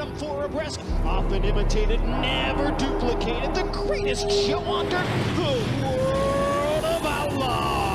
Adam 4 abreast, often imitated, never duplicated, the greatest show under the world of outlaws.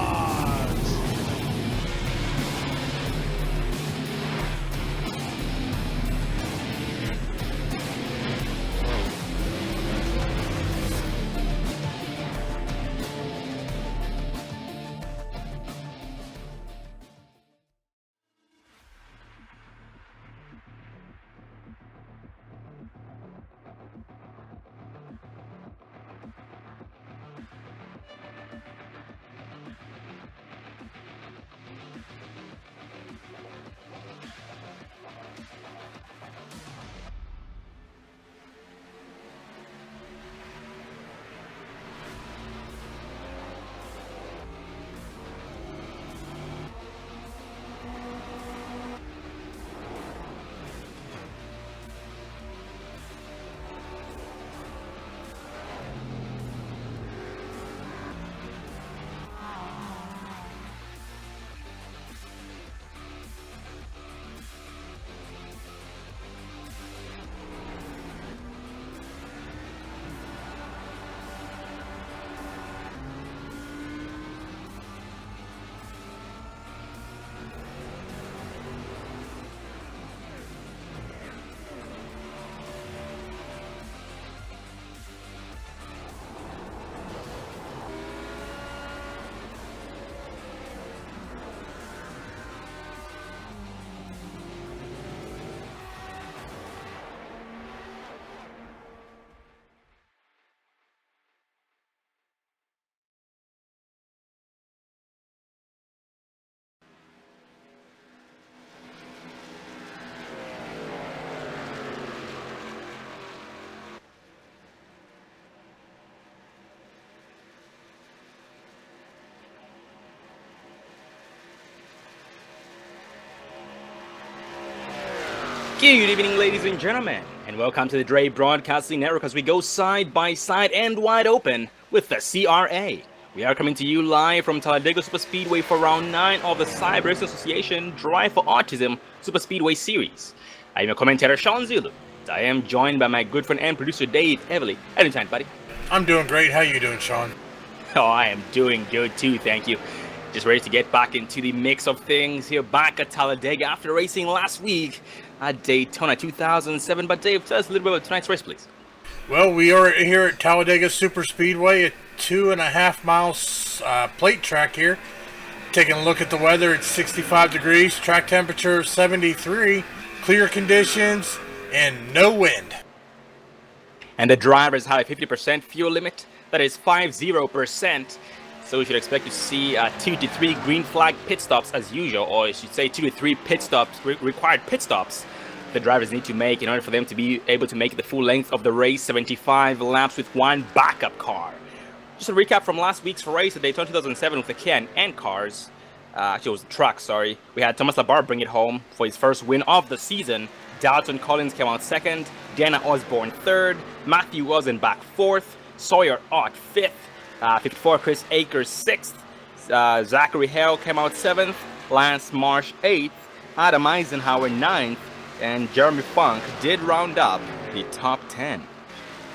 Good evening, ladies and gentlemen, and welcome to the Dre Broadcasting Network as we go side by side and wide open with the CRA. We are coming to you live from Talladega Super Speedway for round 9 of the Cyber Race Association Drive for Autism Super Speedway Series. I am your commentator, Sean Zulu. I am joined by my good friend and producer, Dave Everly. How you doing, buddy? I'm doing great. How you doing, Sean? Oh, I am doing good too, thank you. Just ready to get back into the mix of things here back at Talladega after racing last week at Daytona 2007. But Dave, tell us a little bit about tonight's race, please. Well, we are here at Talladega Super Speedway, a 2.5 mile plate track here. Taking a look at the weather, it's 65 degrees, track temperature 73, clear conditions, and no wind. And the drivers have a 50% fuel limit, that is 50%. So we should expect to see 2 to 3 green flag pit stops as usual, or I should say 2 to 3 pit stops, required pit stops the drivers need to make in order for them to be able to make the full length of the race, 75 laps with one backup car. Just a recap from last week's race at Daytona 2007 with the K&N cars. Actually, it was the truck, sorry. We had Thomas Labarre bring it home for his first win of the season. Dalton Collins came out second, Dana Osborne third, Matthew Rosenbach fourth, Sawyer Ott fifth, 54 Chris Akers 6th, Zachary Hale came out 7th, Lance Marsh 8th, Adam Eisenhower 9th, and Jeremy Funk did round up the top 10.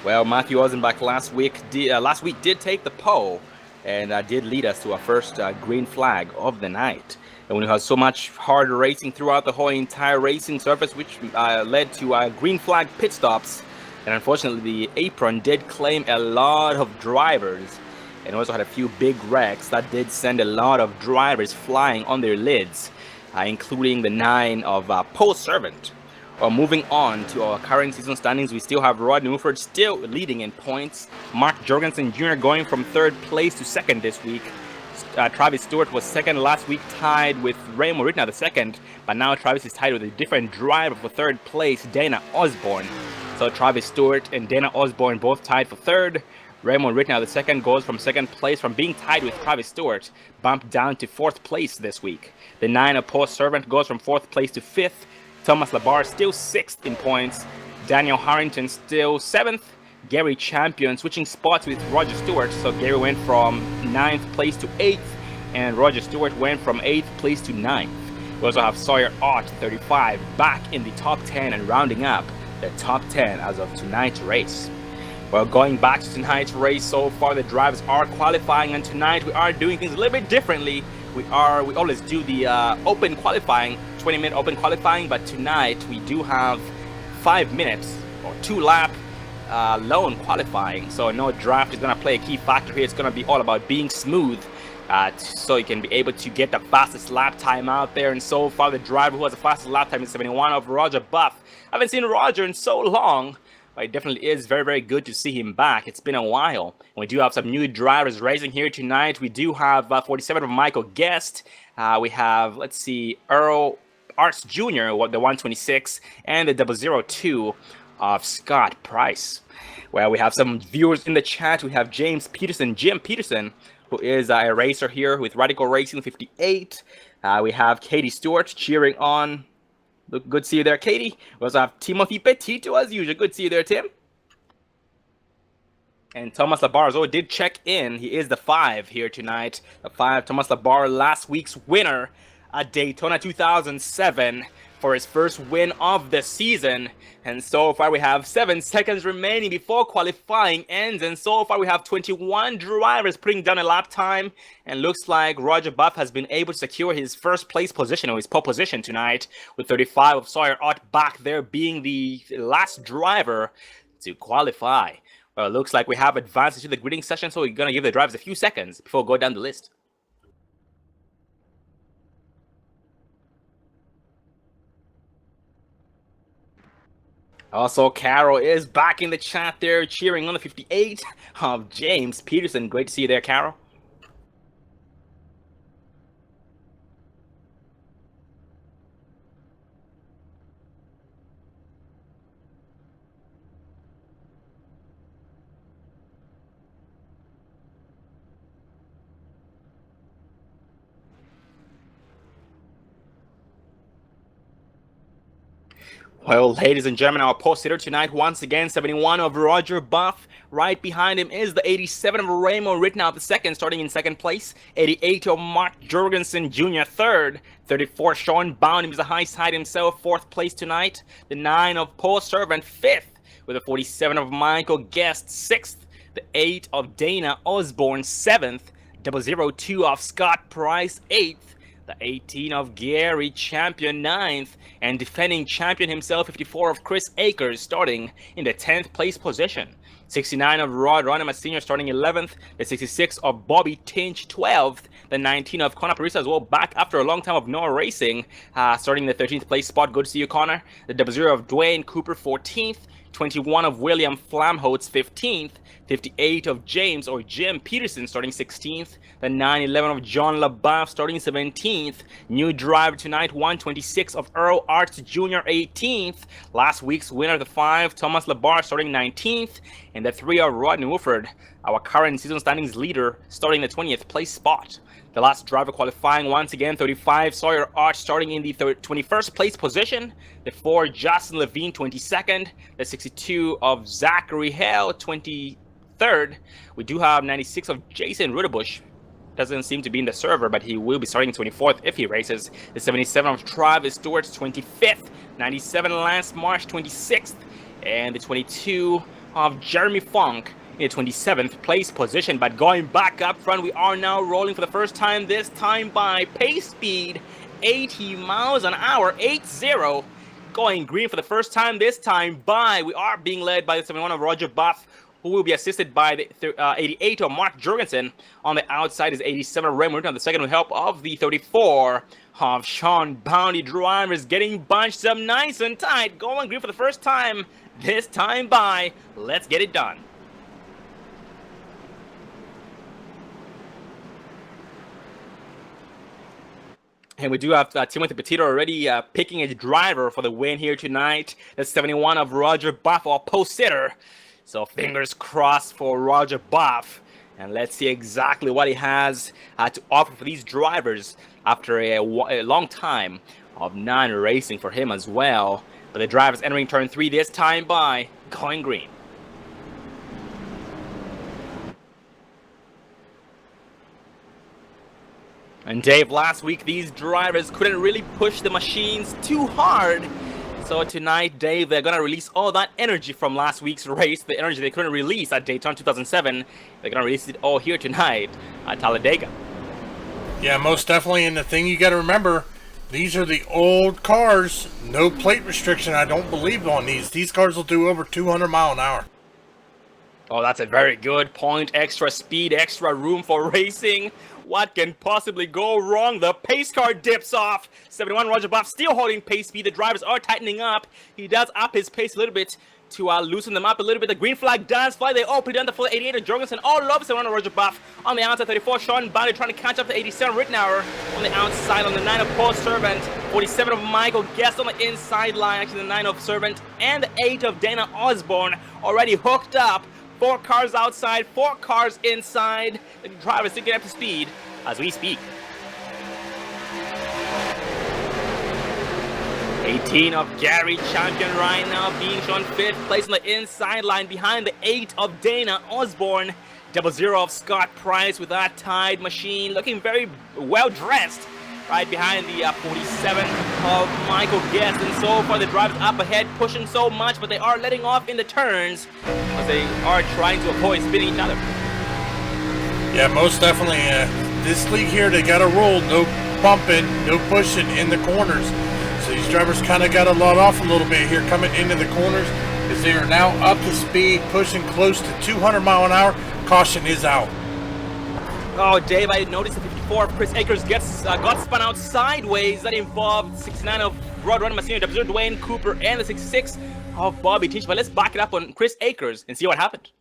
Well, Matthew Rosenbach last week did take the pole and did lead us to our first green flag of the night. And when you had so much hard racing throughout the whole entire racing surface, which led to green flag pit stops, and unfortunately the apron did claim a lot of drivers and also had a few big wrecks that did send a lot of drivers flying on their lids, including the 9 of Paul Servant. Moving on to our current season standings, we still have Rod Newford still leading in points, Mark Jorgensen Jr. going from 3rd place to 2nd this week. Travis Stewart was 2nd last week, tied with Raymond Ritner the 2nd, but now Travis is tied with a different driver for 3rd place, Dana Osborne. So Travis Stewart and Dana Osborne both tied for 3rd. Raymond Ritner the 2nd goes from 2nd place from being tied with Travis Stewart, bumped down to 4th place this week. The 9 of Paul Servant goes from 4th place to 5th. Thomas Labarre still 6th in points. Daniel Harrington still 7th. Gary Champion switching spots with Roger Stewart, so Gary went from 9th place to 8th, and Roger Stewart went from 8th place to 9th. We also have Sawyer Ott, 35, back in the top 10 and rounding up the top 10 as of tonight's race. Well, going back to tonight's race, so far the drivers are qualifying, and tonight we are doing things a little bit differently. We always do the open qualifying, 20-minute open qualifying, but tonight we do have 5 minutes or 2-lap lone qualifying. So no draft is going to play a key factor here. It's going to be all about being smooth, so you can be able to get the fastest lap time out there. And so far the driver who has the fastest lap time is 71 of Roger Buff. I haven't seen Roger in so long, but it definitely is very, very good to see him back. It's been a while. And we do have some new drivers racing here tonight. We do have 47 of Michael Guest. We have, let's see, Earl Arts Jr., the 126, and the 002 of Scott Price. Well, we have some viewers in the chat. We have James Peterson, Jim Peterson, who is a racer here with Radical Racing 58. We have Katie Stewart cheering on. Look, good to see you there, Katie. We also have Timothy Petito as usual. Good to see you there, Tim. And Thomas Labarzo did check in. He is the 5 here tonight. The 5, Thomas Labar, last week's winner at Daytona 2007 for his first win of the season. And so far we have 7 seconds remaining before qualifying ends. And so far we have 21 drivers putting down a lap time. And looks like Roger Buff has been able to secure his first place position, or his pole position tonight, with 35 of Sawyer Ott back there being the last driver to qualify. Well, it looks like we have advanced to the gridding session, so we're going to give the drivers a few seconds before we go down the list. Also, Carol is back in the chat there, cheering on the 58 of James Peterson. Great to see you there, Carol. Well, ladies and gentlemen, our post hitter tonight, once again, 71 of Roger Buff. Right behind him is the 87 of Raymond Rittenhouse II, starting in second place. 88 of Mark Jorgensen Jr., third. 34, Sean Bound, is the high side himself, fourth place tonight. The 9 of Paul Servant, fifth. With the 47 of Michael Guest, sixth. The 8 of Dana Osborne, seventh. 002 of Scott Price, eighth. The 18 of Gary Champion, 9th, and defending champion himself, 54 of Chris Akers, starting in the 10th place position. 69 of Rod Ronema Sr. starting 11th, the 66 of Bobby Tinch, 12th, the 19 of Connor Parisa as well, back after a long time of no racing, starting the 13th place spot. Good to see you, Connor. The 00 of Dwayne Cooper, 14th, 21 of William Flamholtz, 15th, 58 of James or Jim Peterson starting 16th, the 911 of John LaBeouf starting 17th, new driver tonight 126 of Earl Arts Jr. 18th, last week's winner the 5 Thomas Labar starting 19th, and the 3 of Rodney Wolford, our current season standings leader, starting the 20th place spot. The last driver qualifying once again, 35 Sawyer Arch starting in the 21st place position. The 4 Justin Levine, 22nd. The 62 of Zachary Hale, 23rd. We do have 96 of Jason Rudebush. Doesn't seem to be in the server, but he will be starting 24th if he races. The 77 of Travis Stewart, 25th. 97 Lance Marsh, 26th. And the 22 of Jeremy Funk in the 27th place position. But going back up front, we are now rolling for the first time, this time by pace speed 80 miles an hour, 80. Going green for the first time, this time by, we are being led by the 71 of Roger Buff, who will be assisted by the 88 of Mark Jorgensen. On the outside is 87 of Raymond on the second with help of the 34 of Sean Bounty. Drivers getting bunched up nice and tight. Going green for the first time, this time by. Let's get it done. And we do have Timothy Petito already picking a driver for the win here tonight. That's 71 of Roger Buff, our post-sitter. So fingers crossed for Roger Buff. And let's see exactly what he has to offer for these drivers after a long time of non-racing for him as well. But the drivers entering turn 3 this time by going green. And Dave, last week these drivers couldn't really push the machines too hard. So tonight, Dave, they're going to release all that energy from last week's race, the energy they couldn't release at Daytona 2007. They're going to release it all here tonight at Talladega. Yeah, most definitely. And the thing you got to remember, these are the old cars. No plate restriction, I don't believe, on these. These cars will do over 200 mile an hour. Oh, that's a very good point. Extra speed, extra room for racing. What can possibly go wrong? The pace car dips off. 71 Roger Buff still holding pace speed. The drivers are tightening up. He does up his pace a little bit to loosen them up a little bit. The green flag does fly. They all put down the full 88 of Jorgensen. All of 71 Roger Buff on the outside. 34 Sean Bounty trying to catch up to 87 Rittenauer on the outside. On the 9 of Paul Servant. 47 of Michael Guest on the inside line. Actually, the 9 of Servant and the 8 of Dana Osborne already hooked up. 4 cars outside, 4 cars inside. The drivers still get up to speed as we speak. 18 of Gary Champion right now, being shown 5th place on the inside line behind the 8 of Dana Osborne. 00 of Scott Price with that Tide machine, looking very well dressed. Right behind the 47 of Michael Guest, and so far the drivers up ahead pushing so much, but they are letting off in the turns as they are trying to avoid spinning each other. Yeah, most definitely. This league here, they got a rule: no bumping, no pushing in the corners. So these drivers kind of got to let off a little bit here coming into the corners, as they are now up to speed, pushing close to 200 mile an hour. Caution is out. Oh, Dave, I noticed the 54 of Chris Akers got spun out sideways. That involved 69 of Rod Runner Massino, Dwayne Cooper, and the 66 of Bobby Tinch. But let's back it up on Chris Akers and see what happened.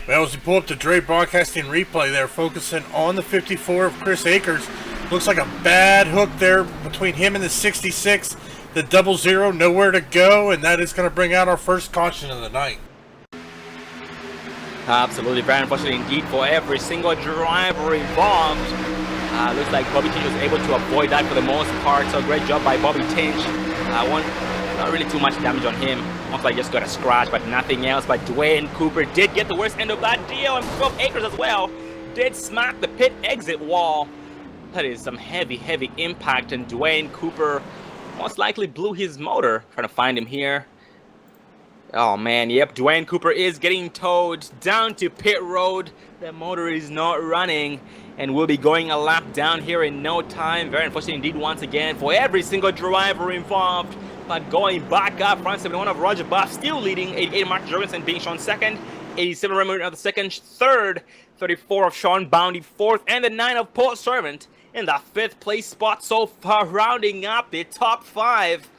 Well, as you pull up the Dre Broadcasting replay, they're focusing on the 54 of Chris Akers. Looks like a bad hook there between him and the 66. The 00, nowhere to go, and that is going to bring out our first caution of the night. Absolutely, very unfortunate indeed for every single driver involved. Looks like Bobby Tinch was able to avoid that for the most part, so great job by Bobby Tinch. Not really too much damage on him. Looks like just got a scratch, but nothing else. But Dwayne Cooper did get the worst end of that deal, and 12 Akers as well did smack the pit exit wall. That is some heavy, heavy impact, and Dwayne Cooper most likely blew his motor. Trying to find him here. Oh man, yep, Dwayne Cooper is getting towed down to pit road. The motor is not running and will be going a lap down here in no time. Very unfortunate indeed once again for every single driver involved. But going back up front, 71 of Roger Buff still leading, 88 Mark Jorgensen being shown second, 87 Remy at the second, third, 34 of Sean Bounty fourth, and the 9 of Paul Servant in the 5th place spot so far, rounding up the top 5.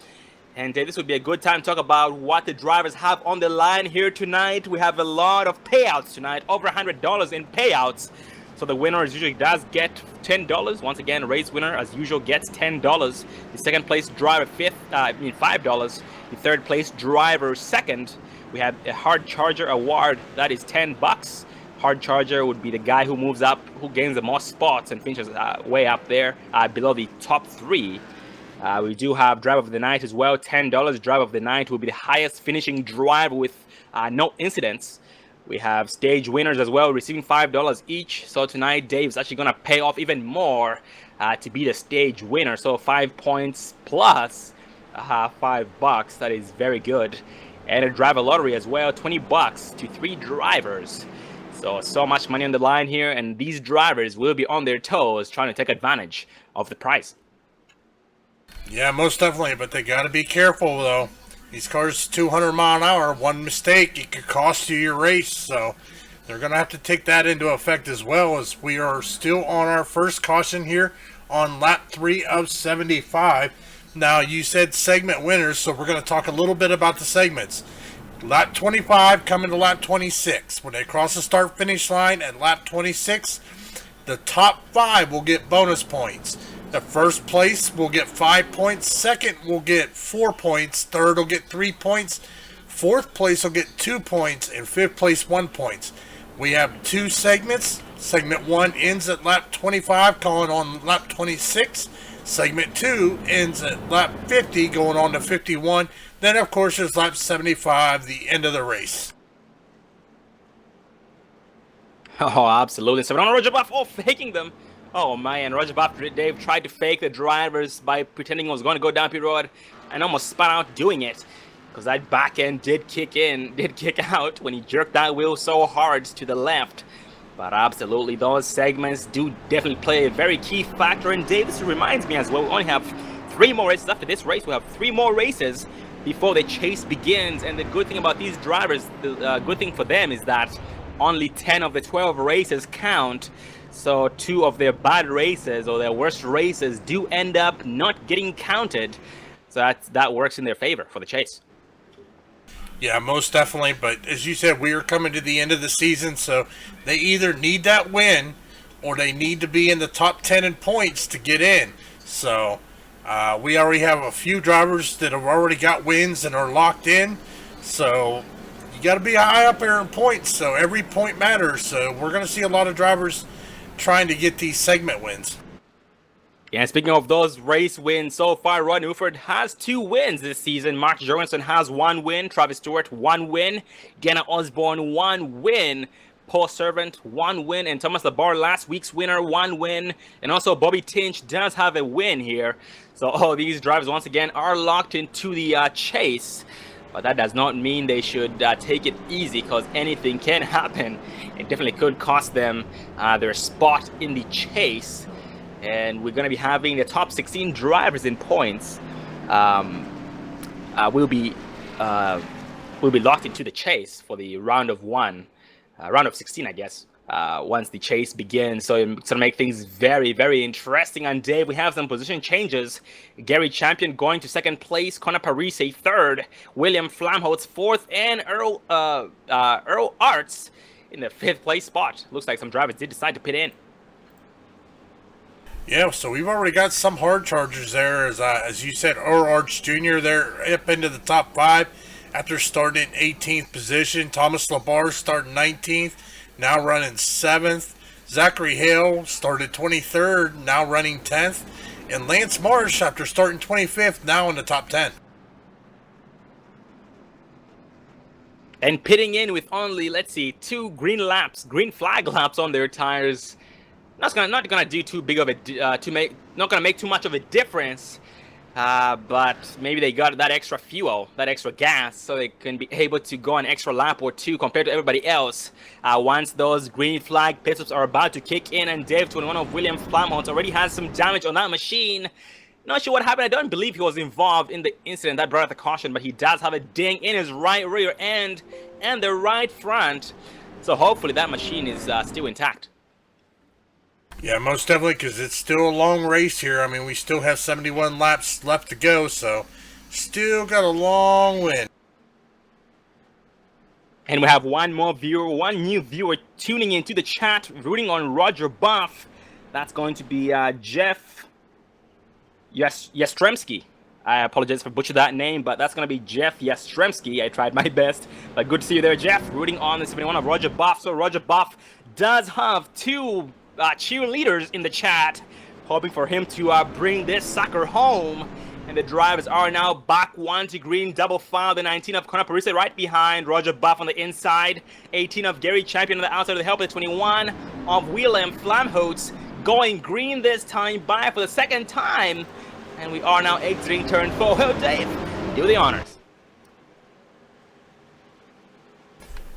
And this would be a good time to talk about what the drivers have on the line here tonight. We have a lot of payouts tonight, over $100 in payouts. So the winner as usually does get $10. Once again, race winner as usual gets $10. The second place driver $5. The third place driver second. We have a hard charger award that is $10. Hard charger would be the guy who moves up, who gains the most spots and finishes way up there below the top 3. We do have driver of the night as well, $10. Driver of the night will be the highest finishing driver with no incidents. We have stage winners as well, receiving $5 each. So tonight, Dave's actually going to pay off even more to be the stage winner. So 5 points plus $5. That is very good. And a driver lottery as well, $20 to 3 drivers. So much money on the line here, and these drivers will be on their toes trying to take advantage of the prize. Yeah, most definitely, but they got to be careful, though. These cars 200 mile an hour, one mistake, it could cost you your race, so they're going to have to take that into effect as well, as we are still on our first caution here on lap 3 of 75. Now, you said segment winners, so we're going to talk a little bit about the segments. Lap 25 coming to lap 26. When they cross the start-finish line at lap 26, the top 5 will get bonus points. The first place will get 5 points. Second will get 4 points. Third will get 3 points. Fourth place will get 2 points. And fifth place 1 point. We have 2 segments. Segment 1 ends at lap 25, calling on lap 26. Segment 2 ends at lap 50, going on to 51. Then, of course, there's lap 75, the end of the race. Oh, absolutely. So on Roger Buff, faking them. Oh man, Roger Buff, Dave tried to fake the drivers by pretending he was going to go down pit road. and almost spun out doing it, because that back end did kick out when he jerked that wheel so hard to the left. But absolutely, those segments do definitely play a very key factor. And Dave, this reminds me as well, we only have 3 more races after this race. We have 3 more races before the chase begins. And the good thing about these drivers, the good thing for them is that only 10 of the 12 races count. So 2 of their bad races or their worst races do end up not getting counted. So that works in their favor for the chase. Yeah, most definitely. But as you said, we are coming to the end of the season, so they either need that win or they need to be in the top 10 in points to get in. So we already have a few drivers that have already got wins and are locked in. So you got to be high up there in points. So every point matters. So we're going to see a lot of drivers trying to get these segment wins. Yeah, speaking of those race wins so far, Rod Newford has 2 wins this season. Mark Jorgensen has 1 win. Travis Stewart, 1 win. Genna Osborne, 1 win. Paul Servant, 1 win. And Thomas Labar, last week's winner, 1 win. And also Bobby Tinch does have a win here. So all these drivers, once again, are locked into the chase. But that does not mean they should take it easy, because anything can happen. It definitely could cost them their spot in the chase. And we're going to be having the top 16 drivers in points. Will be locked into the chase for the round of 16, I guess. Once the chase begins, so it's going to make things very, very interesting. And Dave, we have some position changes. Gary Champion going to 2nd place, Connor Parise 3rd, William Flamholtz 4th, and Earl Arts in the 5th place spot. Looks like some drivers did decide to pit in. Yeah, so we've already got some hard chargers there. As you said, Earl Arts Jr., they're up into the top 5 after starting in 18th position. Thomas Labar starting 19th, now running 7th. Zachary Hale started 23rd, now running 10th. And Lance Marsh, after starting 25th, now in the top 10. And pitting in with only, let's see, 2 green flag laps on their tires. Not gonna do too big of a not gonna make too much of a difference, but maybe they got that extra fuel, that extra gas, so they can be able to go an extra lap or 2 compared to everybody else. Once those green flag pit stops are about to kick in, and Dave 21 of William Flamholtz already has some damage on that machine. Not sure what happened. I don't believe he was involved in the incident that brought out the caution, but he does have a ding in his right rear end and the right front. So hopefully that machine is still intact. Yeah, most definitely, because it's still a long race here. I mean, we still have 71 laps left to go, so still got a long win. And we have one new viewer tuning into the chat, rooting on Roger Buff. That's going to be Jeff Yastremski. I apologize for butchering that name, but that's going to be Jeff Yastremski. I tried my best, but good to see you there, Jeff, rooting on the 71 of Roger Buff. So Roger Buff does have 2 cheerleaders in the chat, hoping for him to bring this sucker home. And the drivers are now back 1 to green, double file. The 19 of Connor Parise right behind Roger Buff on the inside. 18 of Gary Champion on the outside of the help. The 21 of William Flamholtz going green this time, by for the 2nd time. And we are now exiting turn 4. Well, Dave, do the honors.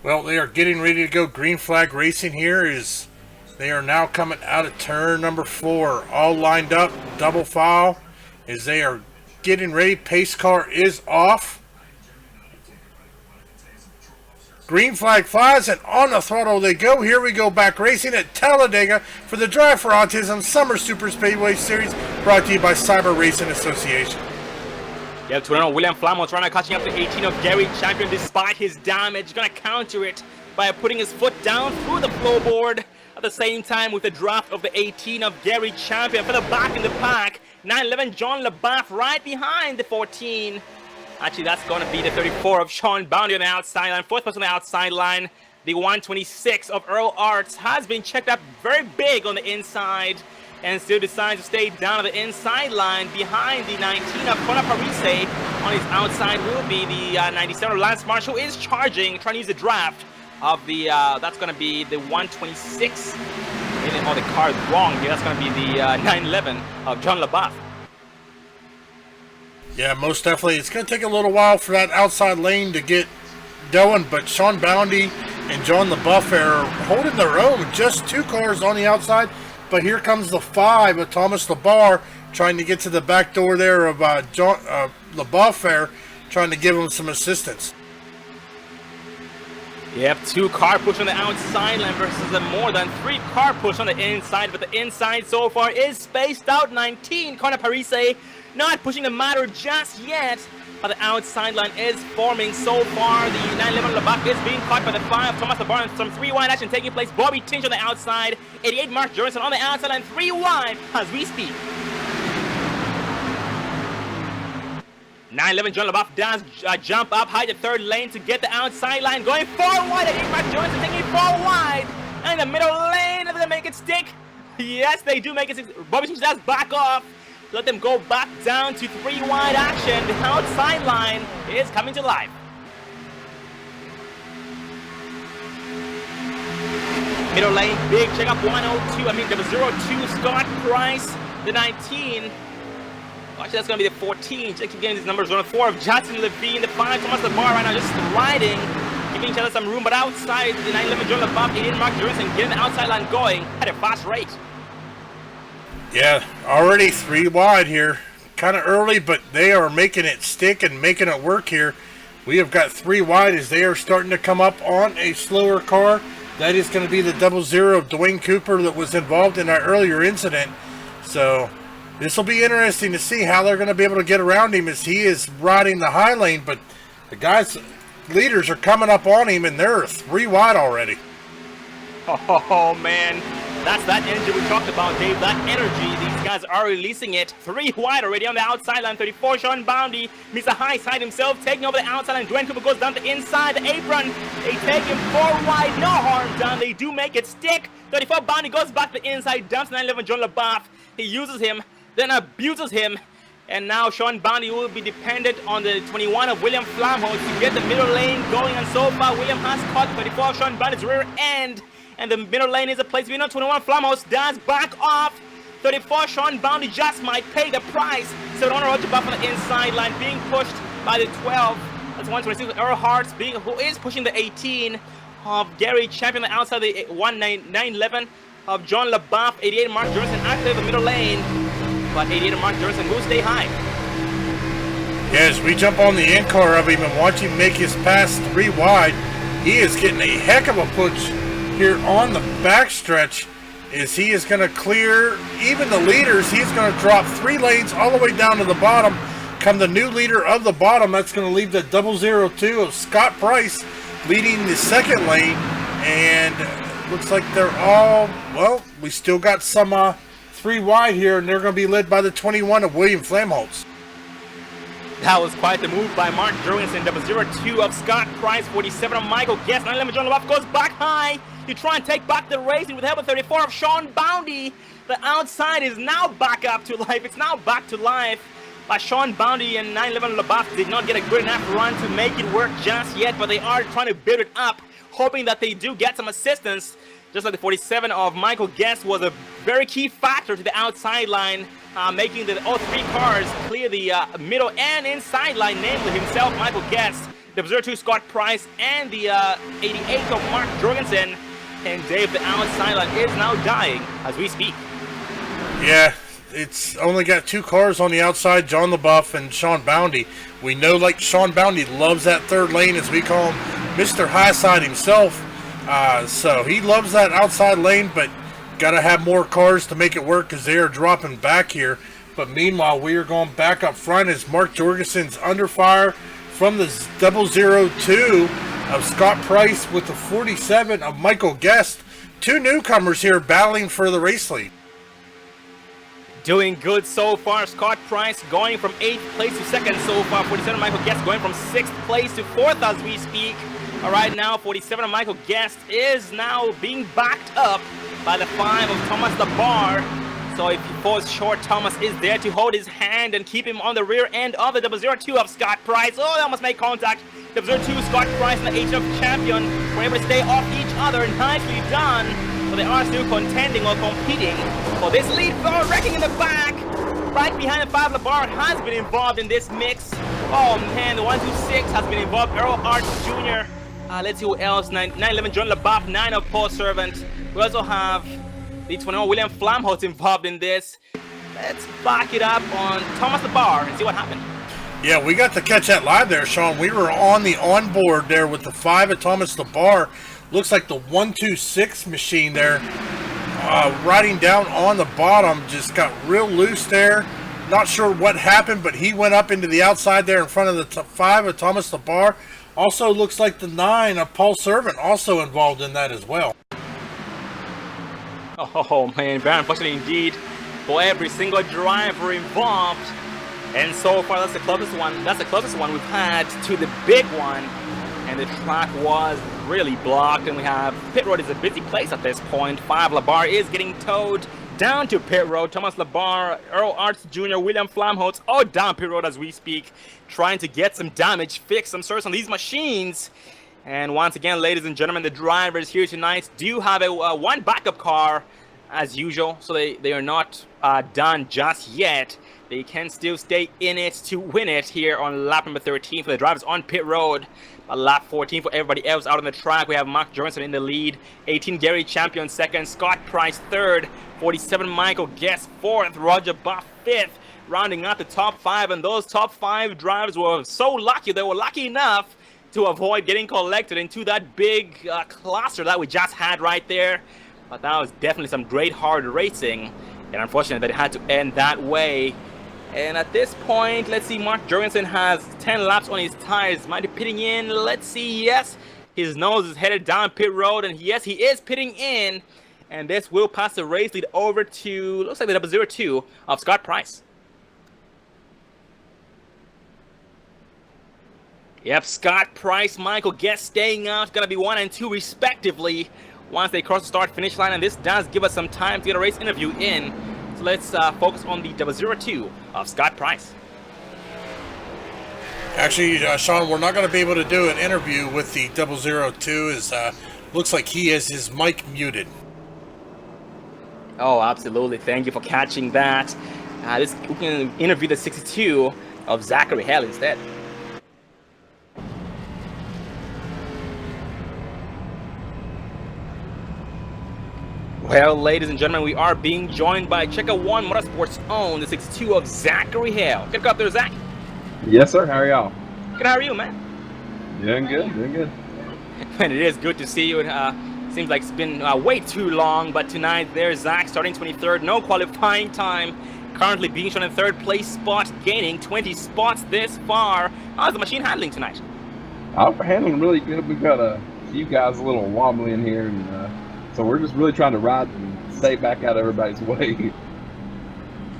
Well, they are getting ready to go green flag racing here. They are now coming out of turn number 4, all lined up, double file, as they are getting ready. Pace car is off. Green flag flies, and on the throttle they go. Here we go, back racing at Talladega for the Drive for Autism Summer Super Speedway Series, brought to you by Cyber Racing Association. Yeah, Toronto William Flamholtz right now catching up to 18 of Gary Champion despite his damage. Gonna counter it by putting his foot down through the floorboard. At the same time, with the draft of the 18 of Gary Champion for the back in the pack. 9-11 John LeBaff right behind the 14. Actually, that's going to be the 34 of Sean Bounty on the outside line. 4th person on the outside line. The 126 of Earl Arts has been checked up very big on the inside and still decides to stay down on the inside line. Behind the 19 of Connor Parise on his outside will be the 97 of Lance Marshall, is charging, trying to use the draft of the, that's going to be the 126. Oh, the car is wrong here. That's going to be the 911 of John LeBaff. Yeah, most definitely. It's going to take a little while for that outside lane to get going, but Sean Bounty and John LaBeouf are holding their own with just 2 cars on the outside. But here comes the 5 of Thomas LaBar trying to get to the back door there of John LaBeouf there, trying to give him some assistance. Yep, 2 car push on the outside lane versus a more than 3 car push on the inside, but the inside so far is spaced out. 19, Conor Parise not pushing the matter just yet, but the outside line is forming so far. The 911 LaBeouf is being caught by the 5, Thomas LaBar, and some 3 wide action taking place. Bobby Tinch on the outside, 88 Mark Jorgensen on the outside, and 3 wide as we speak. 911 John LaBeouf does jump up high the 3rd lane to get the outside line, going 4 wide. 88 Mark Jorgensen taking 4 wide, and the middle lane, do they make it stick? Yes, they do make it stick. Bobby Tinch does back off. Let them go back down to 3 wide action. The outside line is coming to life. Middle lane, big check up 102. I mean, there was 02 Scott Price, the 19. Watch, that's going to be the 14. Just keep getting these numbers. 4 of Justin Levine, the 5 Thomas LaBar right now just riding, giving each other some room. But outside, the 911 John LaBeouf, 88 Mark Jorgensen getting the outside line going at a fast rate. Yeah, already 3 wide here. Kind of early, but they are making it stick and making it work here. We have got 3 wide as they are starting to come up on a slower car. That is going to be the 00 of Dwayne Cooper that was involved in our earlier incident. So this will be interesting to see how they're going to be able to get around him as he is riding the high lane. But the guys, leaders are coming up on him, and they're 3 wide already. Oh, man. That's that energy we talked about, Dave. That energy, these guys are releasing it. 3 wide already on the outside line. 34, Sean Boundy meets the high side himself, taking over the outside line. Dwayne Cooper goes down the inside, the apron. They take him 4 wide, no harm done. They do make it stick. 34, Boundy goes back to the inside, dumps 911 John LaBeouf. He uses him, then abuses him. And now Sean Boundy will be dependent on the 21 of William Flamholt to get the middle lane going. And so far, William has caught 34 of Sean Boundy's rear end. And the middle lane is a place we know. 21 Flamhouse does back off. 34 Sean Boundy just might pay the price. So on road to Buff on the inside line, being pushed by the 12. That's 126 Earl Hartz, who is pushing the 18 of Gary Champion on the outside, the 911 of John LaBeouf. 88 Mark Jorgensen active in the middle lane, but 88 Mark Jorgensen will stay high. Yes, we jump on the in-car of him and watch him make his pass 3 wide. He is getting a heck of a push here on the backstretch as he is going to clear even the leaders. He's going to drop 3 lanes all the way down to the bottom. Come the new leader of the bottom, that's going to leave the 002 of Scott Price leading the 2nd lane. And looks like they're all, well, we still got some 3 wide here, and they're going to be led by the 21 of William Flamholtz. That was quite the move by Mark Jorgensen. 002 of Scott Price, 47 of Michael Guest. 911 John LaBeouf goes back high to try and take back the race, and with help of 34 of Sean Boundy, the outside is now back up to life. It's now back to life. But Sean Boundy and 911 LaBeouf did not get a good enough run to make it work just yet, but they are trying to build it up, hoping that they do get some assistance. Just like the 47 of Michael Guest was a very key factor to the outside line, making all 3 cars clear the middle and inside line, namely himself, Michael Guest, the 02 Scott Price, and the 88 of Mark Jorgensen. And Dave, the outside line is now dying as we speak. Yeah, it's only got 2 cars on the outside, John LaBeouf and Sean Boundy. We know, like, Sean Boundy loves that 3rd lane, as we call him, Mr. Highside himself. So he loves that outside lane, but got to have more cars to make it work because they are dropping back here. But meanwhile, we are going back up front as Mark Jorgensen's under fire from the 002 of Scott Price with the 47 of Michael Guest. 2 newcomers here battling for the race lead. Doing good so far. Scott Price going from 8th place to 2nd so far. 47 Michael Guest going from 6th place to 4th as we speak. All right, now 47 of Michael Guest is now being backed up by the 5 of Thomas LaBar. So if he falls short, Thomas is there to hold his hand and keep him on the rear end of the 002 of Scott Price. Oh, they almost made contact. 02 Scott Price and the HF champion were able to stay off each other. Nicely done. But they are still contending or competing for this lead. Oh, wrecking in the back. right behind the 5 Labar has been involved in this mix. Oh man, the 126 has been involved. Earl Arts Jr. Let's see who else. 911 John LaBeouf, 9 of Paul Servant. We also have the 21 William Flamholt involved in this. Let's back it up on Thomas Labar and see what happened. Yeah, we got to catch that live there, Sean. We were on the onboard there with the 5 of Thomas Labar. Looks like the 126 machine there, riding down on the bottom, just got real loose there. Not sure what happened, but he went up into the outside there in front of the 5 of Thomas Labar. Also looks like the 9 of Paul Servant also involved in that as well. Oh man, very unfortunate indeed for every single driver involved. And so far, that's the closest one. That's the closest one we've had to the big one. And the track was really blocked. And we have pit road is a busy place at this point. 5 Labar is getting towed down to pit road. Thomas Labar, Earl Arts Jr., William Flamholtz, all down pit road as we speak, trying to get some damage fixed, some service on these machines. And once again, ladies and gentlemen, the drivers here tonight do have a one backup car as usual, so they are not done just yet. They can still stay in it to win it here on lap number 13 for the drivers on pit road. Lap 14 for everybody else out on the track. We have Mark Jorgensen in the lead, 18 Gary Champion second, Scott Price third, 47 Michael Guest fourth, Roger Buff fifth, rounding out the top 5. And those top 5 drivers were so lucky, they were lucky enough to avoid getting collected into that big cluster that we just had right there. But that was definitely some great hard racing, and unfortunately that it had to end that way. And at this point, let's see, Mark Jorgensen has 10 laps on his tires. Might be pitting in. Let's see, yes, his nose is headed down pit road, and yes, he is pitting in. And this will pass the race lead over to, looks like the 002 of Scott Price. Yep, Scott Price, Michael Guest staying out. Gonna be 1 and 2 respectively once they cross the start-finish line, and this does give us some time to get a race interview in. So let's focus on the 002 of Scott Price. Actually, Sean, we're not going to be able to do an interview with the 002. Looks like he has his mic muted. Oh, absolutely. Thank you for catching that. We can interview the 62 of Zachary Hale instead. Well, ladies and gentlemen, we are being joined by Checker One Motorsports' own, the 62 of Zachary Hale. Get up there, Zach. Yes, sir. How are y'all? Good. How are you, man? Doing good. Doing good. And it is good to see you. Seems like it's been way too long, but tonight there's Zach starting 23rd, no qualifying time. Currently being shown in 3rd place spot, gaining 20 spots this far. How's the machine handling tonight? We're handling really good. We've got a few guys a little wobbly in here, and so we're just really trying to ride and stay back out of everybody's way.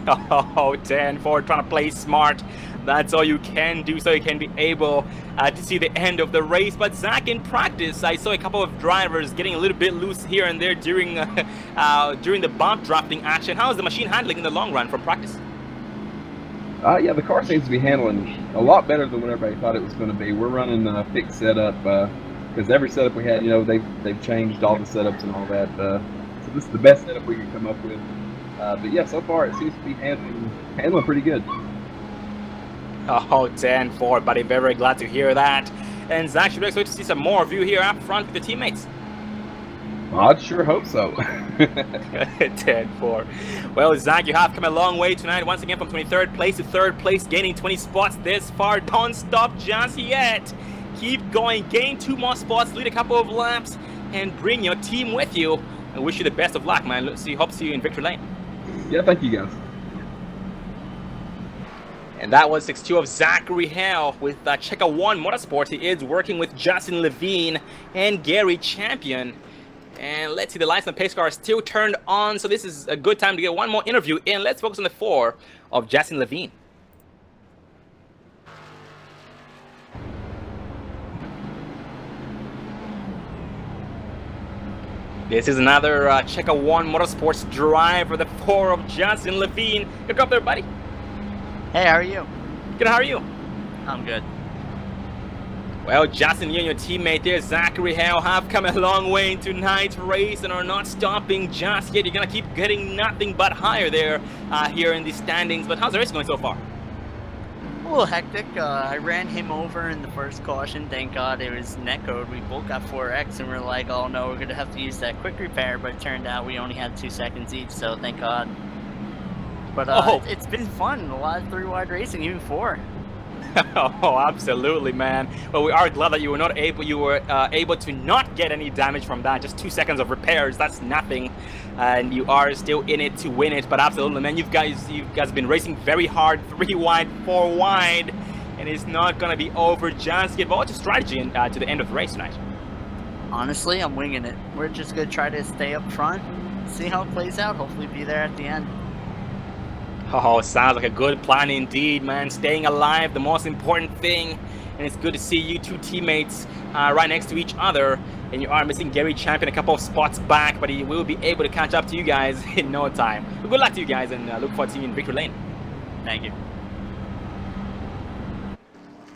Oh, 10-4, trying to play smart. That's all you can do, so you can be able to see the end of the race. But Zach, in practice, I saw a couple of drivers getting a little bit loose here and there during the bump drafting action. How is the machine handling in the long run from practice? Yeah, the car seems to be handling a lot better than what everybody thought it was going to be. We're running a fixed setup because every setup we had, they've changed all the setups and all that. So this is the best setup we can come up with. But yeah, so far it seems to be handling pretty good. Oh, 10-4, buddy. Very, very glad to hear that. And Zach, should we expect to see some more of you here up front with the teammates? Well, I'd sure hope so. 10-4. Well, Zach, you have come a long way tonight. Once again, from 23rd place to 3rd place, gaining 20 spots this far. Don't stop just yet. Keep going. Gain 2 more spots, lead a couple of laps, and bring your team with you. I wish you the best of luck, man. Hope to see you in victory lane. Yeah, thank you, guys. And that was 62 of Zachary Hale with Checker One Motorsports. He is working with Justin Levine and Gary Champion. And let's see, the lights and pace car are still turned on, so this is a good time to get one more interview in. Let's focus on the 4 of Justin Levine. This is another Checker One Motorsports driver, the 4 of Justin Levine. Good up there, buddy. Hey, how are you? Good, how are you? I'm good. Well, Justin, you and your teammate there, Zachary Hale, have come a long way in tonight's race and are not stopping just yet. You're going to keep getting nothing but higher there here in the standings. But how's the race going so far? A little hectic. I ran him over in the first caution. Thank God it was net code. We both got 4X and we're like, oh no, we're going to have to use that quick repair. But it turned out we only had 2 seconds each, so thank God. But it's been fun. A lot of 3-wide racing, even 4. Oh, absolutely, man. Well, we are glad that you were able to not get any damage from that. Just 2 seconds of repairs, that's nothing. And you are still in it to win it. But absolutely, man, you guys have been racing very hard, 3 wide, 4 wide, and it's not gonna be over just yet. But what's your strategy to the end of the race tonight? Honestly, I'm winging it. We're just gonna try to stay up front, see how it plays out. Hopefully, be there at the end. Oh, sounds like a good plan indeed, man. Staying alive, the most important thing. And it's good to see you two teammates right next to each other. And you are missing Gary Champion a couple of spots back, but he will be able to catch up to you guys in no time. But good luck to you guys, and look forward to seeing you in victory lane. Thank you.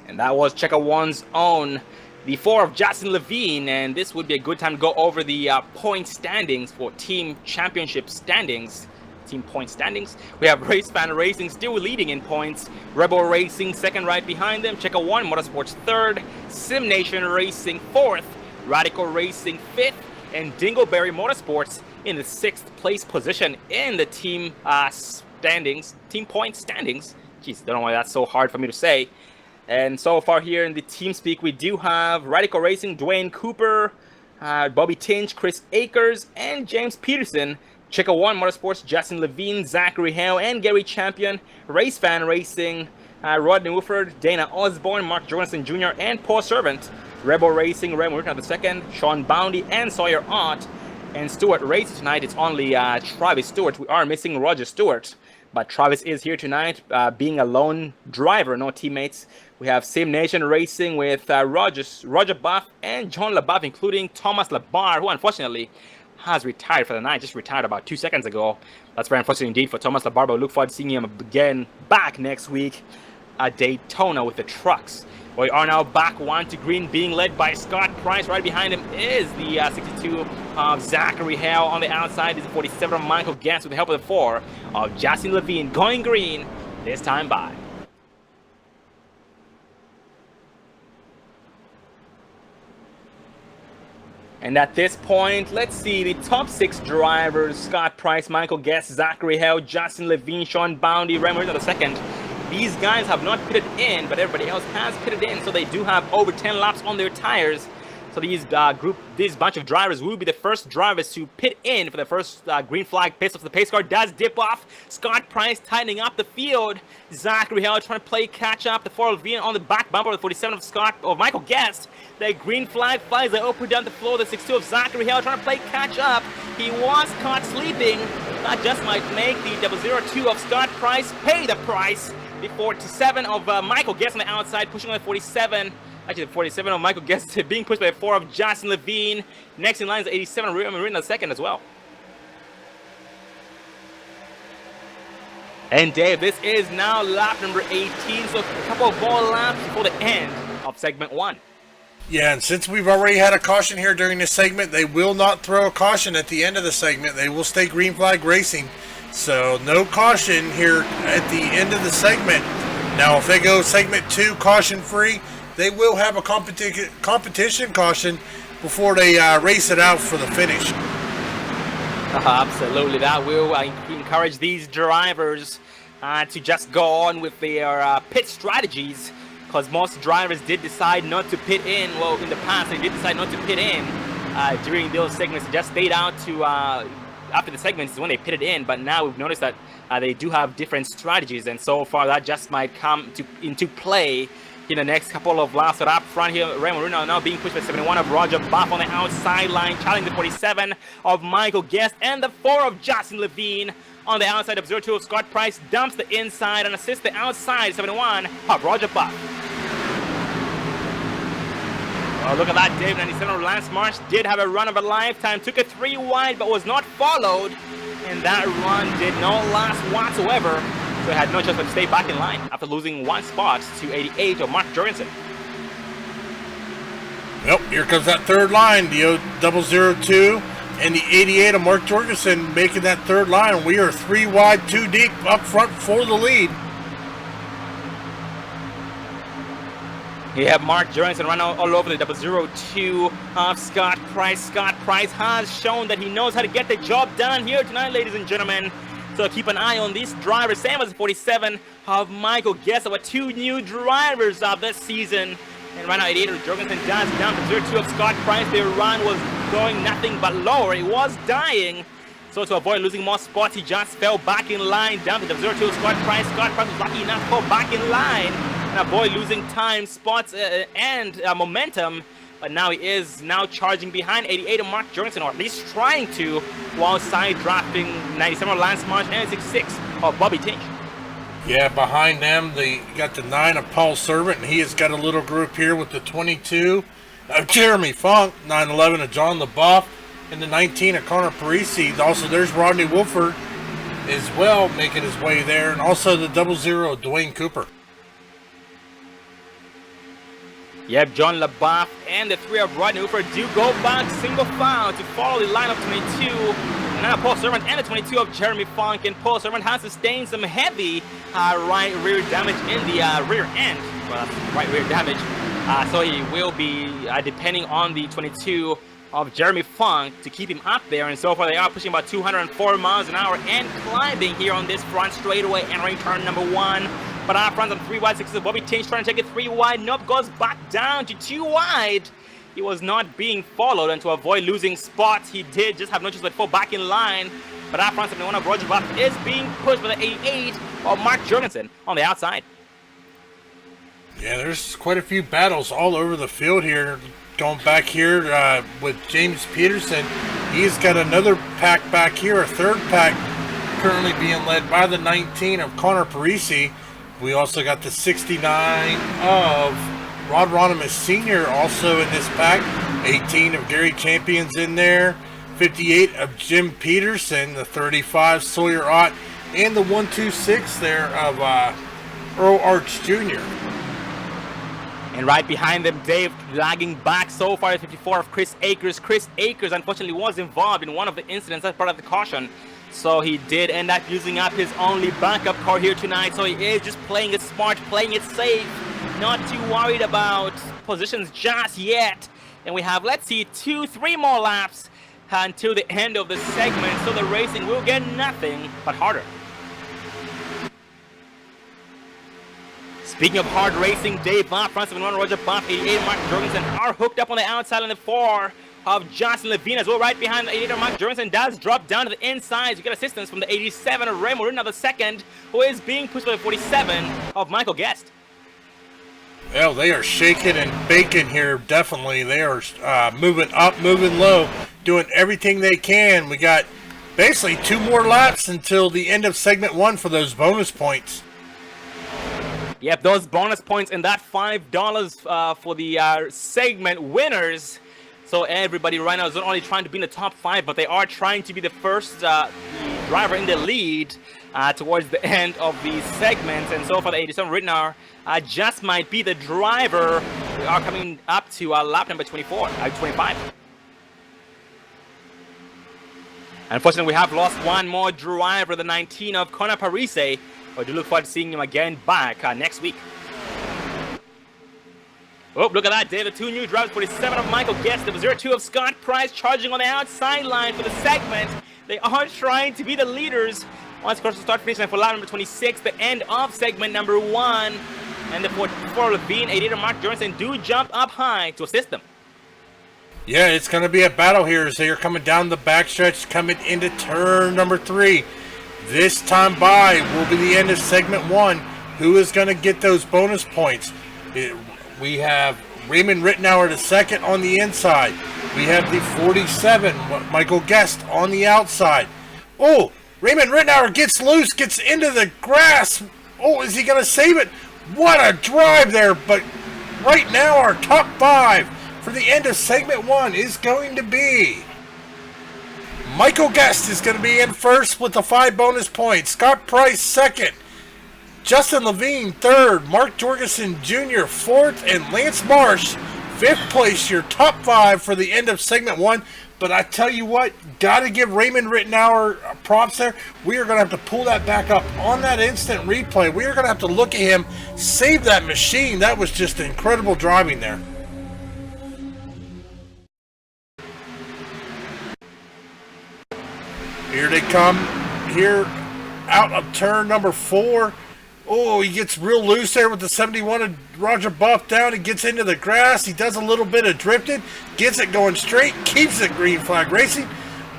And that was Checker One's own, the 4 of Justin Levine. And this would be a good time to go over the point standings for Team Championship standings. Team point standings. We have Race Fan Racing still leading in points. Rebel Racing second right behind them. Checker One Motorsports third. Sim Nation Racing fourth. Radical Racing fifth. And Dingleberry Motorsports in the 6th place position in the team standings. Team point standings. Jeez, don't know why that's so hard for me to say. And so far here in the team speak, we do have Radical Racing, Dwayne Cooper, Bobby Tinch, Chris Akers, and James Peterson. Checker One Motorsports, Justin Levine, Zachary Hale, and Gary Champion. Race Fan Racing, Rodney Wooford, Dana Osborne, Mark Jorgensen Jr., and Paul Servant. Rebel Racing, Ray Morton at the second, Sean Boundy, and Sawyer Ott. And Stewart Racing tonight, it's only Travis Stewart. We are missing Roger Stewart, but Travis is here tonight, being a lone driver, no teammates. We have Sim Nation Racing with Roger Buff and John LaBeouf, including Thomas Labar, who unfortunately has retired for the night, just retired about 2 seconds ago. That's very unfortunate indeed for Thomas Labar, but look forward to seeing him again back next week at Daytona with the trucks. We are now back 1 to green, being led by Scott Price. Right behind him is the 62 of Zachary Hale. On the outside is the 47 of Michael Guest with the help of the 4 of Justin Levine, going green this time by. And at this point, let's see the top 6 drivers: Scott Price, Michael Guest, Zachary Hale, Justin Levine, Sean Boundy, Raymond at the second. These guys have not pitted in, but everybody else has pitted in, so they do have over 10 laps on their tires. So this bunch of drivers will be the first drivers to pit in for the first green flag pit. So the pace car does dip off. Scott Price tightening up the field. Zachary Hale trying to play catch up. The 4 of Levine on the back bumper with 47 of Michael Guest. The green flag flies. They open down the floor. The 62 of Zachary Hale trying to play catch up. He was caught sleeping. That just might make the 002 of Scott Price pay the price. The 47 of Michael Guest on the outside, pushing on the 47. Actually, the 47 of Michael Guest being pushed by the 4 of Justin Levine. Next in line is the 87 of Raymond Marine, the second as well. And Dave, this is now lap number 18, so a couple of more laps before the end of segment 1. Yeah, and since we've already had a caution here during this segment, they will not throw a caution at the end of the segment. They will stay green flag racing. So no caution here at the end of the segment. Now, if they go segment 2 caution free, they will have a competition caution before they race it out for the finish. Absolutely, that will encourage these drivers to just go on with their pit strategies, because most drivers did decide not to pit in. Well, in the past, they did decide not to pit in during those segments. They just stayed out to after the segments is when they pitted in, but now we've noticed that they do have different strategies, and so far that just might come into play in the next couple of laps. So up front here, Raymond Marino now being pushed by 71 of Roger Buff on the outside line, challenging the 47 of Michael Guest, and the 4 of Justin Levine on the outside of 02 of Scott Price dumps the inside and assists the outside 71 of Roger Buff. Oh, look at that, Dave. 97 of Lance Marsh did have a run of a lifetime, took a 3 wide but was not followed, and that run did not last whatsoever. So he had no choice but to stay back in line after losing 1 spot to 88 of Mark Jorgensen. Yep, here comes that third line, the 002 and the 88 of Mark Jorgensen making that third line. We are 3 wide, 2 deep up front for the lead. You have Mark Jorgensen run all over the 002 of Scott Price. Scott Price has shown that he knows how to get the job done here tonight, ladies and gentlemen. So keep an eye on these drivers. Same as the 47 of Michael Guest, our 2 new drivers of this season. And right now, 88 of Jorgensen does down to 02 of Scott Price. Their run was going nothing but lower. It was dying. So to avoid losing more spots, he just fell back in line down to the 02 of Scott Price. Scott Price was lucky enough to fall back in line and avoid losing time, spots, and momentum. But now he is now charging behind 88 of Mark Jorgensen, or at least trying to, while side drafting 97 of Lance Marsh and 66 of Bobby Tinch. Yeah, behind them, they got the 9 of Paul Servant, and he has got a little group here with the 22 of Jeremy Funk, 911 of John LaBeouf, and the 19 of Connor Parisi. Also, there's Rodney Wolford as well making his way there, and also the 00 of Dwayne Cooper. Yep, John LaBeouf and the 3 of Rodney Wolford do go back single file to follow the line of 22. And now Paul Servant and the 22 of Jeremy Funk. And Paul Servant has sustained some heavy right rear damage in the rear end. Well, that's right rear damage. So he will be depending on the 22 of Jeremy Funk to keep him up there. And so far they are pushing about 204 miles an hour and climbing here on this front straightaway entering turn number 1. But our front on 3 wide, 6 of Bobby Tinch trying to take it 3 wide. Nope, goes back down to 2 wide. He was not being followed, and to avoid losing spots, he did just have no choice but fall back in line. But our front 71 of Roger Buff is being pushed by the 88 of Mark Jorgensen on the outside. Yeah, there's quite a few battles all over the field here. Going back here with James Peterson. He's got another pack back here, a third pack currently being led by the 19 of Connor Parisi. We also got the 69 of Rod Ronimus Sr. also in this pack. 18 of Gary Champions in there. 58 of Jim Peterson. The 35 Sawyer Ott. And the 126 there of Earl Arch Jr. And right behind them, Dave lagging back so far at 54 of Chris Akers. Chris Akers unfortunately was involved in one of the incidents as part of the caution. So he did end up using up his only backup car here tonight. So he is just playing it smart, playing it safe, not too worried about positions just yet. And we have, let's see, 2-3 more laps until the end of the segment. So the racing will get nothing but harder. Speaking of hard racing, Dave Bob, front 71, Roger Bob, 88, Mark Jorgensen are hooked up on the outside on the 4 of Johnson Levine as well. Right behind the 88 of Mark Jorgensen does drop down to the inside to get assistance from the 87 of Ray Moreno, the second, who is being pushed by the 47 of Michael Guest. Well, they are shaking and baking here, definitely. They are moving up, moving low, doing everything they can. We got basically 2 more laps until the end of segment 1 for those bonus points. Yep, those bonus points and that $5 for the segment winners. So everybody right now is not only trying to be in the top 5, but they are trying to be the first driver in the lead towards the end of the segments. And so far, the 87 Rittenauer just might be the driver. We are coming up to lap number 25. Unfortunately, we have lost one more driver, the 19 of Connor Parisi. I do look forward to seeing him again back next week. Oh, look at that, David. 2 new drivers, 47 of Michael Guest, the 02 of Scott Price charging on the outside line for the segment. They are trying to be the leaders. Once course to start finish line for lap number 26, the end of segment number 1. And the 44 Levine, 88 of Mark Jorgensen do jump up high to assist them. Yeah, it's going to be a battle here as they are coming down the backstretch, coming into turn number 3. This time by will be the end of segment 1. Who is going to get those bonus points? We have Raymond Rittenauer the second on the inside. We have the 47, Michael Guest, on the outside. Oh, Raymond Rittenauer gets loose, gets into the grass. Oh, is he going to save it? What a drive there. But right now our top 5 for the end of segment 1 is going to be Michael Guest is going to be in first with the 5 bonus points. Scott Price second. Justin Levine third. Mark Jorgensen Jr. fourth. And Lance Marsh 5th place, your top 5 for the end of segment 1. But I tell you what, got to give Raymond Rittenauer props there. We are going to have to pull that back up on that instant replay. We are going to have to look at him save that machine. That was just incredible driving there. Here they come. Here out of turn number 4. Oh, he gets real loose there with the 71 of Roger Buff down. He gets into the grass. He does a little bit of drifting. Gets it going straight. Keeps it green flag racing.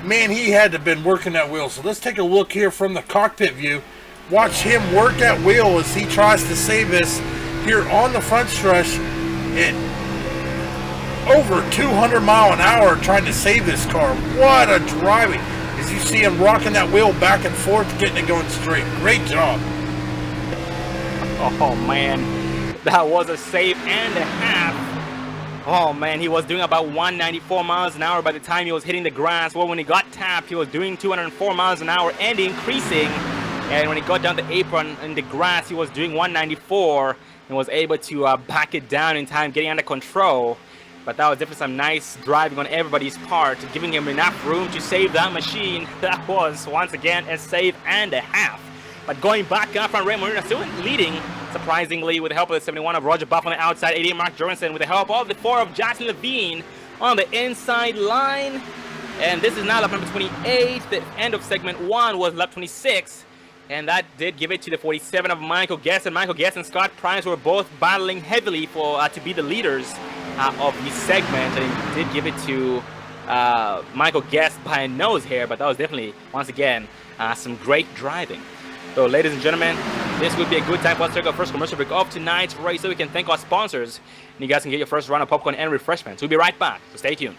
Man, he had to have been working that wheel. So let's take a look here from the cockpit view. Watch him work that wheel as he tries to save this here on the front stretch at over 200 mile an hour trying to save this car. What a driving. As you see him rocking that wheel back and forth, getting it going straight. Great job. Oh man, that was a save and a half. Oh man, he was doing about 194 miles an hour by the time he was hitting the grass. Well, when he got tapped, he was doing 204 miles an hour and increasing. And when he got down the apron in the grass, he was doing 194 and was able to back it down in time, getting under control. But that was definitely some nice driving on everybody's part, giving him enough room to save that machine. That was, once again, a save and a half. But going back up from Ray Marino, still leading, surprisingly, with the help of the 71 of Roger Buff on the outside, 88 Mark Jorgensen, with the help of the 4 of Jackson Levine on the inside line. And this is now lap number 28. The end of segment 1 was lap 26. And that did give it to the 47 of Michael Guest. And Michael Guest and Scott Price were both battling heavily for to be the leaders of the segment. And it did give it to Michael Guest by a nose hair. But that was definitely, once again, some great driving. So, ladies and gentlemen, this would be a good time for us to take our first commercial break of tonight's race so we can thank our sponsors. And you guys can get your first round of popcorn and refreshments. We'll be right back, so stay tuned.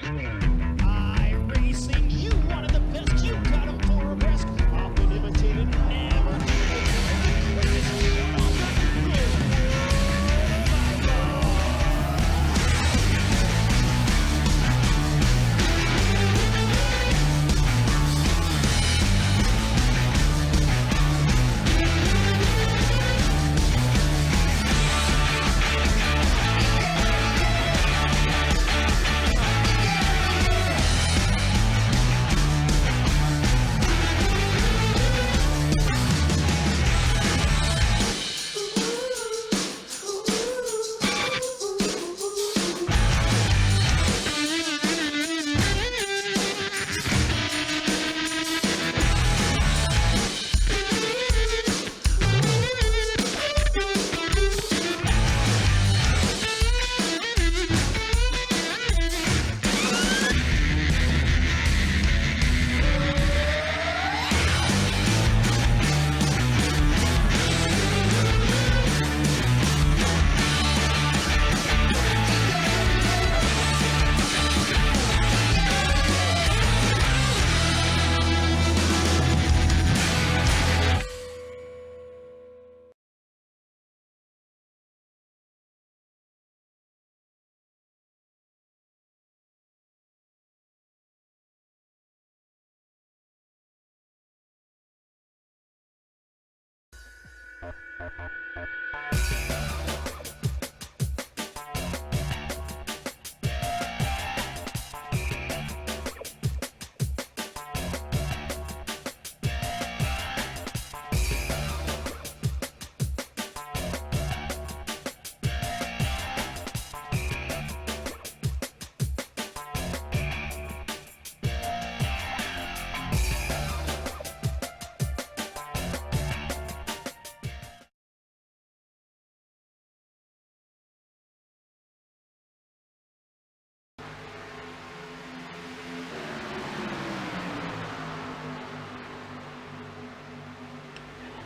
iRacing, you wanted the best, you got 'em for a rest. Often imitated, never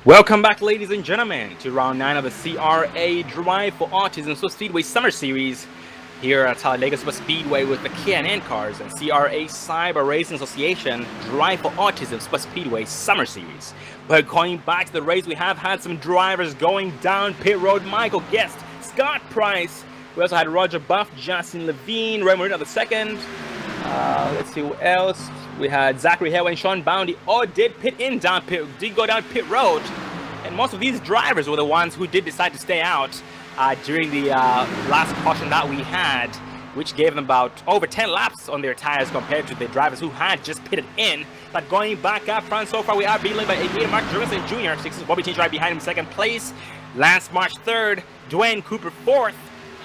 Welcome back, ladies and gentlemen, to round 9 of the CRA Drive for Autism Speedway Summer Series here at Talladega Super Speedway with the K&N cars and CRA Cyber Racing Association Drive for Autism Super Speedway Summer Series. But going back to the race, we have had some drivers going down pit road. Michael Guest, Scott Price. We also had Roger Buff, Justin Levine, Ray Marino II. Let's see who else. We had Zachary Hale and Sean Boundy all did go down pit road. And And most of these drivers were the ones who did decide to stay out during the last caution that we had, which gave them about over 10 laps on their tires compared to the drivers who had just pitted in. But going back up front, so far we are being led by 88 Mark Jorgensen Jr. 6 is Bobby Tinch right behind him, second place. Lance March third, Dwayne Cooper fourth,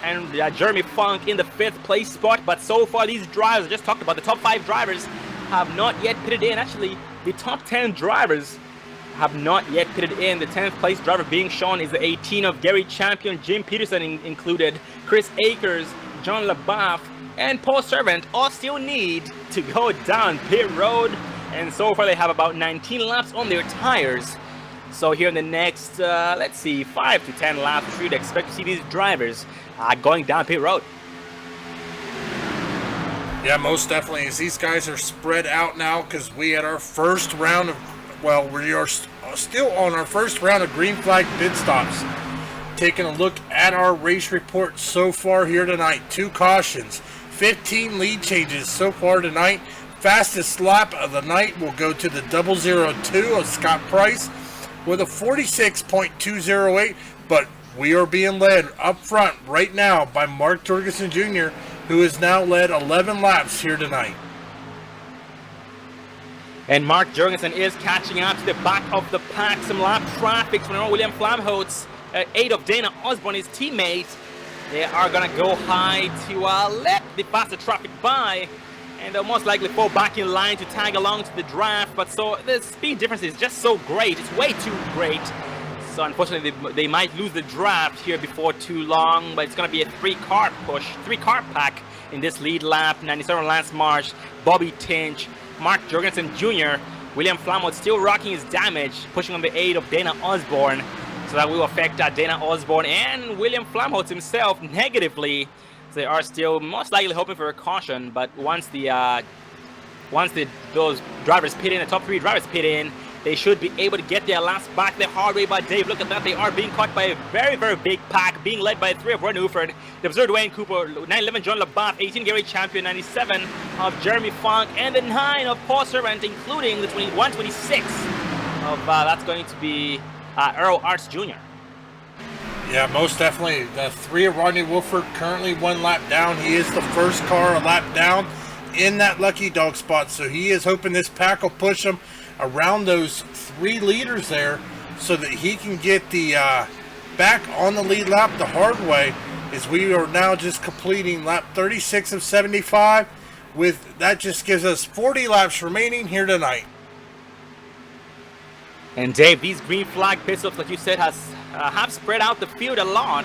and Jeremy Funk in the fifth place spot. But so far these drivers, I just talked about, the top 5 drivers have not yet pitted in. Actually, the top 10 drivers have not yet pitted in. The 10th place driver being shown is the 18 of Gary Champion, Jim Peterson included, Chris Akers, John LaBeouf, and Paul Servant all still need to go down pit road. And so far they have about 19 laps on their tires. So here in the next, let's see, 5 to 10 laps, we'd expect to see these drivers going down pit road. Yeah, most definitely. As these guys are spread out now, because we had our first round of, well, we are still on our first round of green flag pit stops. Taking a look at our race report so far here tonight. 2 cautions, 15 lead changes so far tonight. Fastest lap of the night will go to the 002 of Scott Price with a 46.208, but we are being led up front right now by Mark Jorgensen Jr., who has now led 11 laps here tonight. And Mark Jorgensen is catching up to the back of the pack. Some lap traffic from William Flamholtz, 8 of Dana Osborne, his teammate. They are going to go high to let the faster traffic by, and they'll most likely fall back in line to tag along to the draft. But so the speed difference is just so great. It's way too great. So unfortunately, they might lose the draft here before too long. But it's going to be a 3-car push, 3-car pack in this lead lap. 97 Lance Marsh, Bobby Tinch, Mark Jorgensen Jr., William Flamot still rocking his damage, pushing on the 8 of Dana Osborne. So that will affect Dana Osborne and William Flamholtz himself negatively. So they are still most likely hoping for a caution, but once those drivers pit in, the top 3 drivers pit in, they should be able to get their laps back the hard way. But Dave, look at that, they are being caught by a very, very big pack, being led by 3 of Ron Uford, the observed Dwayne Cooper, 911 John LaBeouf, 18 Gary Champion, 97 of Jeremy Funk, and the 9 of Paul Servant, including the 126 of that's going to be Earl Arts Jr. Yeah, most definitely. The 3 of Rodney Wolford currently 1 lap down. He is the first car a lap down in that lucky dog spot. So he is hoping this pack will push him around those 3 leaders there so that he can get the back on the lead lap the hard way, as we are now just completing lap 36 of 75. With that just gives us 40 laps remaining here tonight. And Dave, these green flag pit stops, like you said, have spread out the field a lot.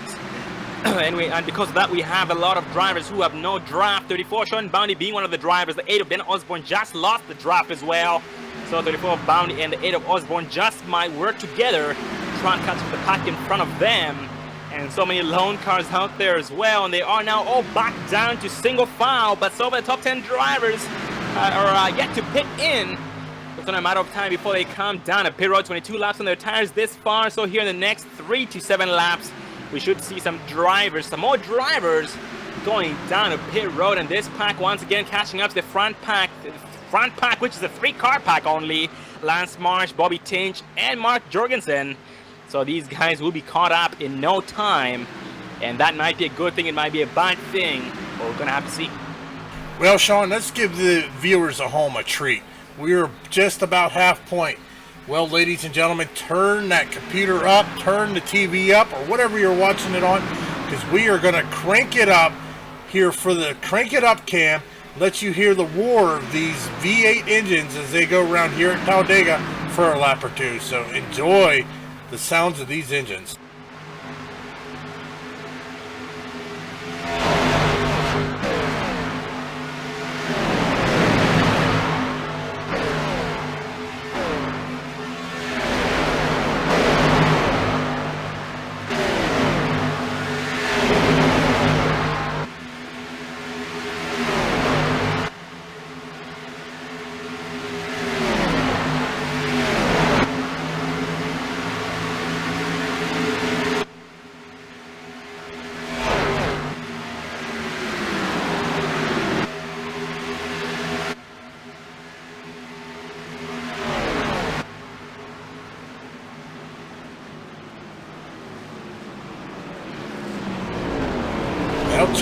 and because of that, we have a lot of drivers who have no draft. 34 Sean Bounty being one of the drivers. The 8 of Dana Osborne just lost the draft as well. So 34 of Bounty and the 8 of Osborne just might work together, try and catch the pack in front of them. And so many lone cars out there as well. And they are now all back down to single file. But so the top 10 drivers are yet to pit in. It's only a matter of time before they come down a pit road. 22 laps on their tires this far. So here in the next 3 to 7 laps, we should see some more drivers going down a pit road. And this pack once again catching up to the front pack, which is a 3-car pack only. Lance Marsh, Bobby Tinch, and Mark Jorgensen. So these guys will be caught up in no time. And that might be a good thing. It might be a bad thing. But we're going to have to see. Well, Sean, let's give the viewers at home a treat. We are just about half point. Well, ladies and gentlemen, turn that computer up, turn the TV up, or whatever you're watching it on, because we are going to crank it up here for the Crank It Up cam. Let you hear the roar of these V8 engines as they go around here at Talladega for a lap or 2. So enjoy the sounds of these engines.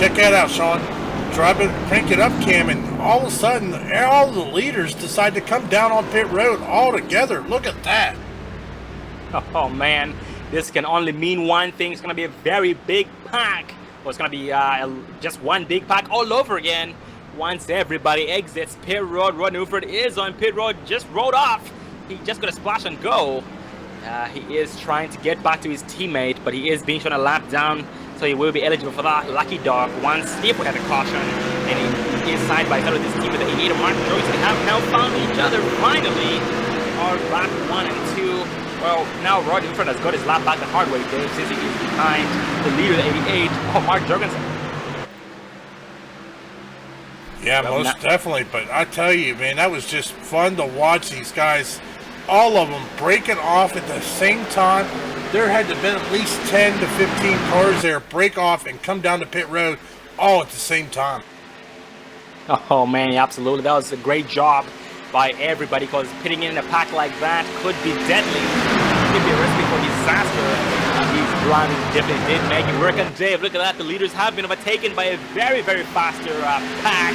check that out, Sean. Drive it, crank it up, Cam, and all of a sudden, all the leaders decide to come down on pit road all together. Look at that. Oh man, this can only mean one thing. It's going to be a very big pack. Well, it's going to be just one big pack all over again. Once everybody exits pit road, Rod Newford is on pit road, just rode off. He's just going to splash and go. He is trying to get back to his teammate, but he is being shown a lap down, so he will be eligible for that lucky dog once Speedway had a caution. And he is side by side with his team with the 88 of Martin Joyce. They have now found each other finally on lap 1 and 2. Well, now Rod Newford has got his lap back the hard way, Dave, since he is behind the leader, the 88, Mark Jorgensen. Yeah, most definitely. But I tell you, man, that was just fun to watch these guys, all of them breaking off at the same time. There had to have been at least 10 to 15 cars there break off and come down the pit road all at the same time. Oh man, yeah, absolutely. That was a great job by everybody, because pitting in a pack like that could be deadly. It could be a recipe for disaster. These drivers definitely did make it work. And Dave, look at that. The leaders have been overtaken by a very, very faster pack.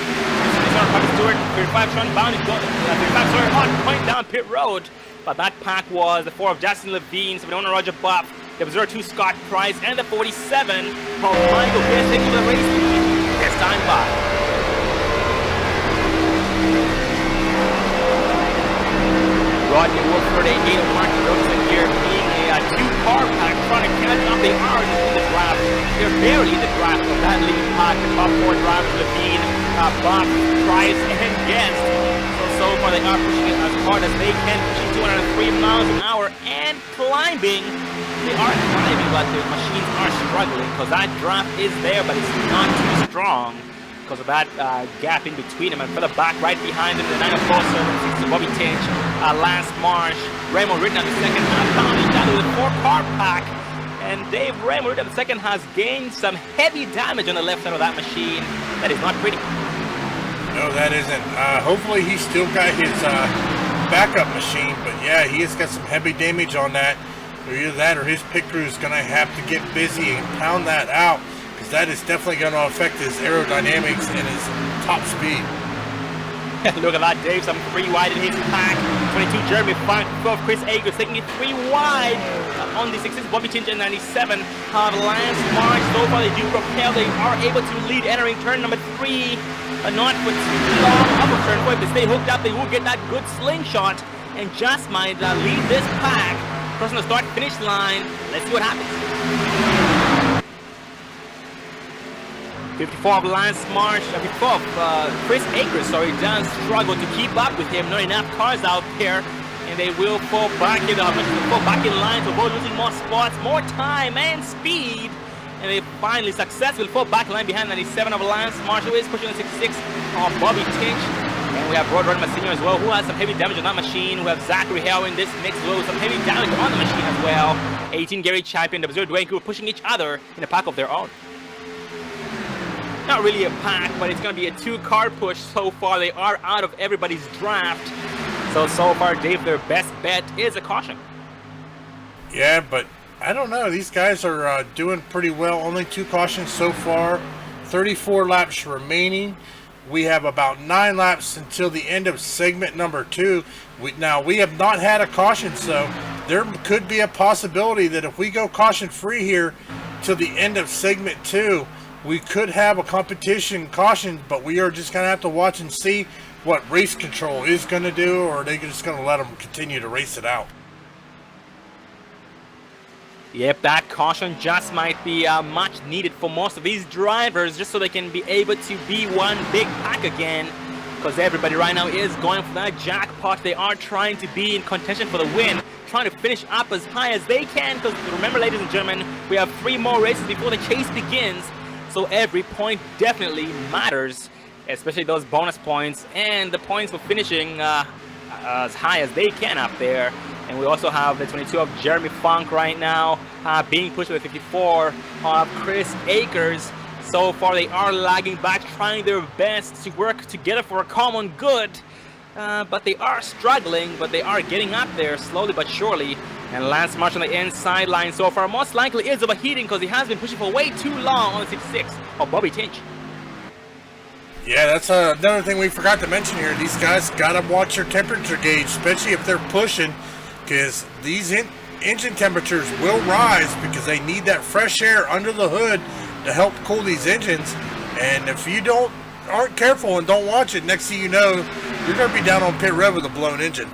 Stewart, 35 Sean Bounty, 35 sorry, on point down pit road. But that pack was the 4 of Justin Levine, 71 Roger Buff, the 02 Scott Price, and the 47 of Michael Pierce taking the race lead. This time by. Rodney Wolford, 88 of Martin Rosen here, being a 2-car pack, trying to catch up. They are in the draft. They're barely in the draft of that lead pack. The top 4 drivers, Levine, Buff, Price, and Guest. So far they are pushing it as hard as they can, pushing 203 miles an hour and climbing. They are climbing, but the machines are struggling because that draft is there, but it's not too strong because of that gap in between them. And further back, right behind them, the 904 Bobby Tinch, Lance Marsh, Raymond Ridden at the second half, found each other with a 4-car pack. And Dave Raymond Ridden at the second has gained some heavy damage on the left side of that machine. That is not pretty. No, that isn't. Hopefully he's still got his backup machine, but yeah, he has got some heavy damage on that. Either that or his pit crew is going to have to get busy and pound that out, because that is definitely going to affect his aerodynamics and his top speed. Look at that, Dave. Some 3 wide in his pack. 22 Jeremy Funk, 12 Chris Akers taking it 3 wide on the 16th Bobby Tinch and 97 Lance March. So far they do propel. They are able to lead entering turn number 3. Not for too long upper turn 4. If they stay hooked up, they will get that good slingshot and just might lead this pack. Crossing the start-finish line. Let's see what happens. 54 of Lance Marsh, 54 of Chris Akers, does struggle to keep up with him. Not enough cars out there, and they will fall back in. Fall back in line, so both losing more spots, more time and speed. And they finally successfully fall back line behind 97 of Lance Marsh, who is pushing the 66 of Bobby Tinch. And we have Rod Rodman Sr. as well, who has some heavy damage on that machine. We have Zachary Hale in this mix with some heavy damage on the machine as well. 18 Gary Champion, the Dwayne Cooper pushing each other in a pack of their own. Not really a pack, but it's going to be a 2-car push so far. They are out of everybody's draft. So far, Dave, their best bet is a caution. Yeah, but I don't know. These guys are doing pretty well. Only 2 cautions so far. 34 laps remaining. We have about 9 laps until the end of segment number 2. We have not had a caution, so there could be a possibility that if we go caution free here till the end of segment 2, we could have a competition caution, but we are just going to have to watch and see what race control is going to do, or are they just going to let them continue to race it out? Yep, that caution just might be much needed for most of these drivers, just so they can be able to be one big pack again. Because everybody right now is going for that jackpot. They are trying to be in contention for the win, trying to finish up as high as they can. Because remember, ladies and gentlemen, we have 3 more races before the chase begins. So every point definitely matters, especially those bonus points and the points for finishing as high as they can up there. And we also have the 22 of Jeremy Funk right now being pushed with 54 of Chris Akers. So far they are lagging back, trying their best to work together for a common good. But they are struggling, but they are getting up there slowly but surely. And Lance Marsh on the inside line so far most likely is overheating because he has been pushing for way too long on the 66 of Bobby Tinch. Yeah, that's another thing we forgot to mention here. These guys got to watch their temperature gauge, especially if they're pushing, because these engine temperatures will rise because they need that fresh air under the hood to help cool these engines. And if you aren't careful and don't watch it, next thing you know, you're going to be down on pit road with a blown engine.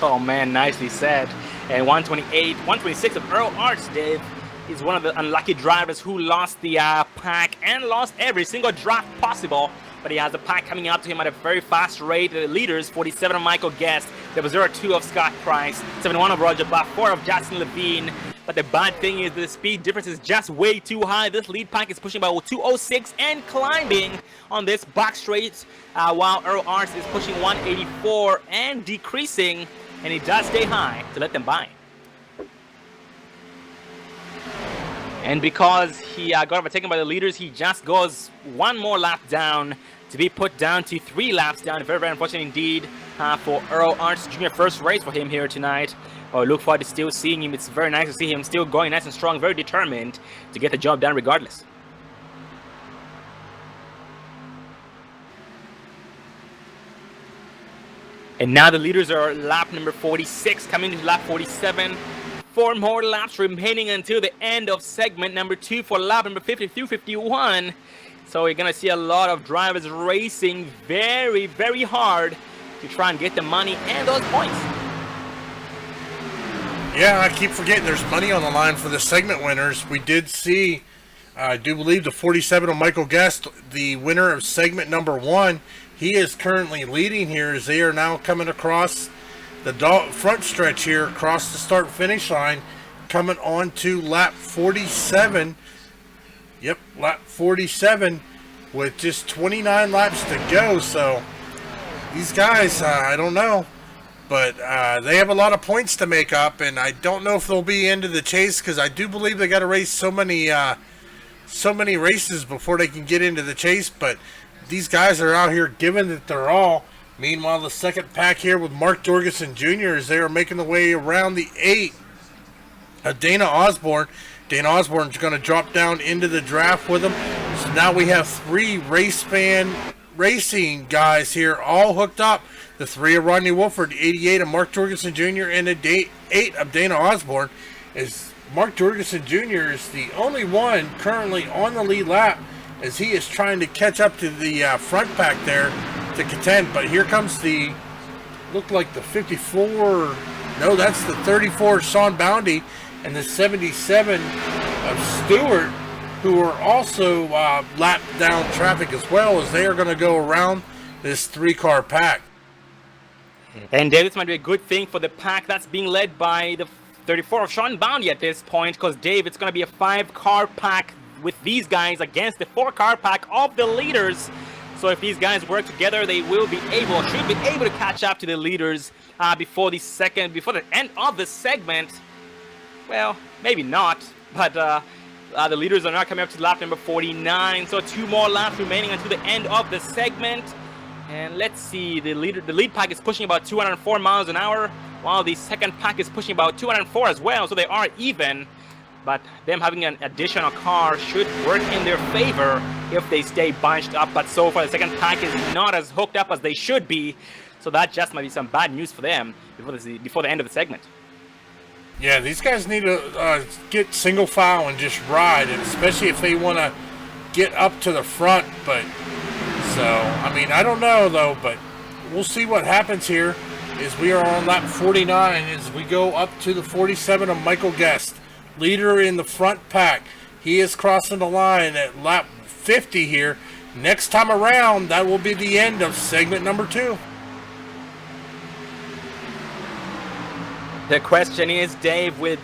Oh man, nicely said. And 126 of Earl Arts, Dave, is one of the unlucky drivers who lost the pack and lost every single draft possible. But he has a pack coming up to him at a very fast rate. The leaders, 47 of Michael Guest, there was 02 of Scott Price, 71 of Roger Buff, 4 of Justin Levine. But the bad thing is the speed difference is just way too high. This lead pack is pushing about 206 and climbing on this back straight, while Earl Arts is pushing 184 and decreasing, and he does stay high to let them by. And because he got overtaken by the leaders, he just goes one more lap down to be put down to 3 laps down. Very, very unfortunate indeed for Earl Arts Jr. First race for him here tonight. Look forward to still seeing him. It's very nice to see him still going nice and strong, very determined to get the job done regardless. And now the leaders are lap number 46, coming to lap 47. 4 more laps remaining until the end of segment number 2 for lap number 50 through 51. So you're going to see a lot of drivers racing very, very hard to try and get the money and those points. Yeah, I keep forgetting there's money on the line for the segment winners. We did see, I do believe, the 47 of Michael Guest, the winner of segment number 1. He is currently leading here as they are now coming across the front stretch here, across the start-finish line, coming on to lap 47. Yep, lap 47 with just 29 laps to go. So these guys, I don't know, but they have a lot of points to make up, and I don't know if they'll be into the chase because I do believe they got to race so many races before they can get into the chase. But these guys are out here giving it their all. Meanwhile, the second pack here with Mark Jorgensen Jr. as they are making the way around the 8 of Dana Osborne. Dana Osborne's going to drop down into the draft with him. So now we have 3 race fan racing guys here all hooked up. The 3 of Rodney Wolford, 88 of Mark Jorgensen Jr. and the 8 of Dana Osborne. As Mark Jorgensen Jr. is the only one currently on the lead lap as he is trying to catch up to the front pack there to contend. But here comes looked like the 54, no, that's the 34 Sean Boundy and the 77 of Stewart, who are also lap down traffic as well, as they are going to go around this 3-car pack. And Dave, this might be a good thing for the pack that's being led by the 34 of Sean Boundy at this point, because Dave, it's going to be a 5-car pack with these guys against the 4-car pack of the leaders. So if these guys work together, they will be able, should be able to catch up to the leaders before the end of the segment. Well, maybe not, but the leaders are not coming up to lap number 49. So 2 more laps remaining until the end of the segment. And let's see, the lead pack is pushing about 204 miles an hour, while the second pack is pushing about 204 as well. So they are even. But them having an additional car should work in their favor if they stay bunched up. But so far, the second pack is not as hooked up as they should be. So that just might be some bad news for them before the end of the segment. Yeah, these guys need to get single file and just ride, and especially if they want to get up to the front. But so, I mean, I don't know though, but we'll see what happens here as we are on lap 49 as we go up to the 47 of Michael Guest. Leader in the front pack. He is crossing the line at lap 50 here. Next time around, that will be the end of segment number 2. The question is, Dave, is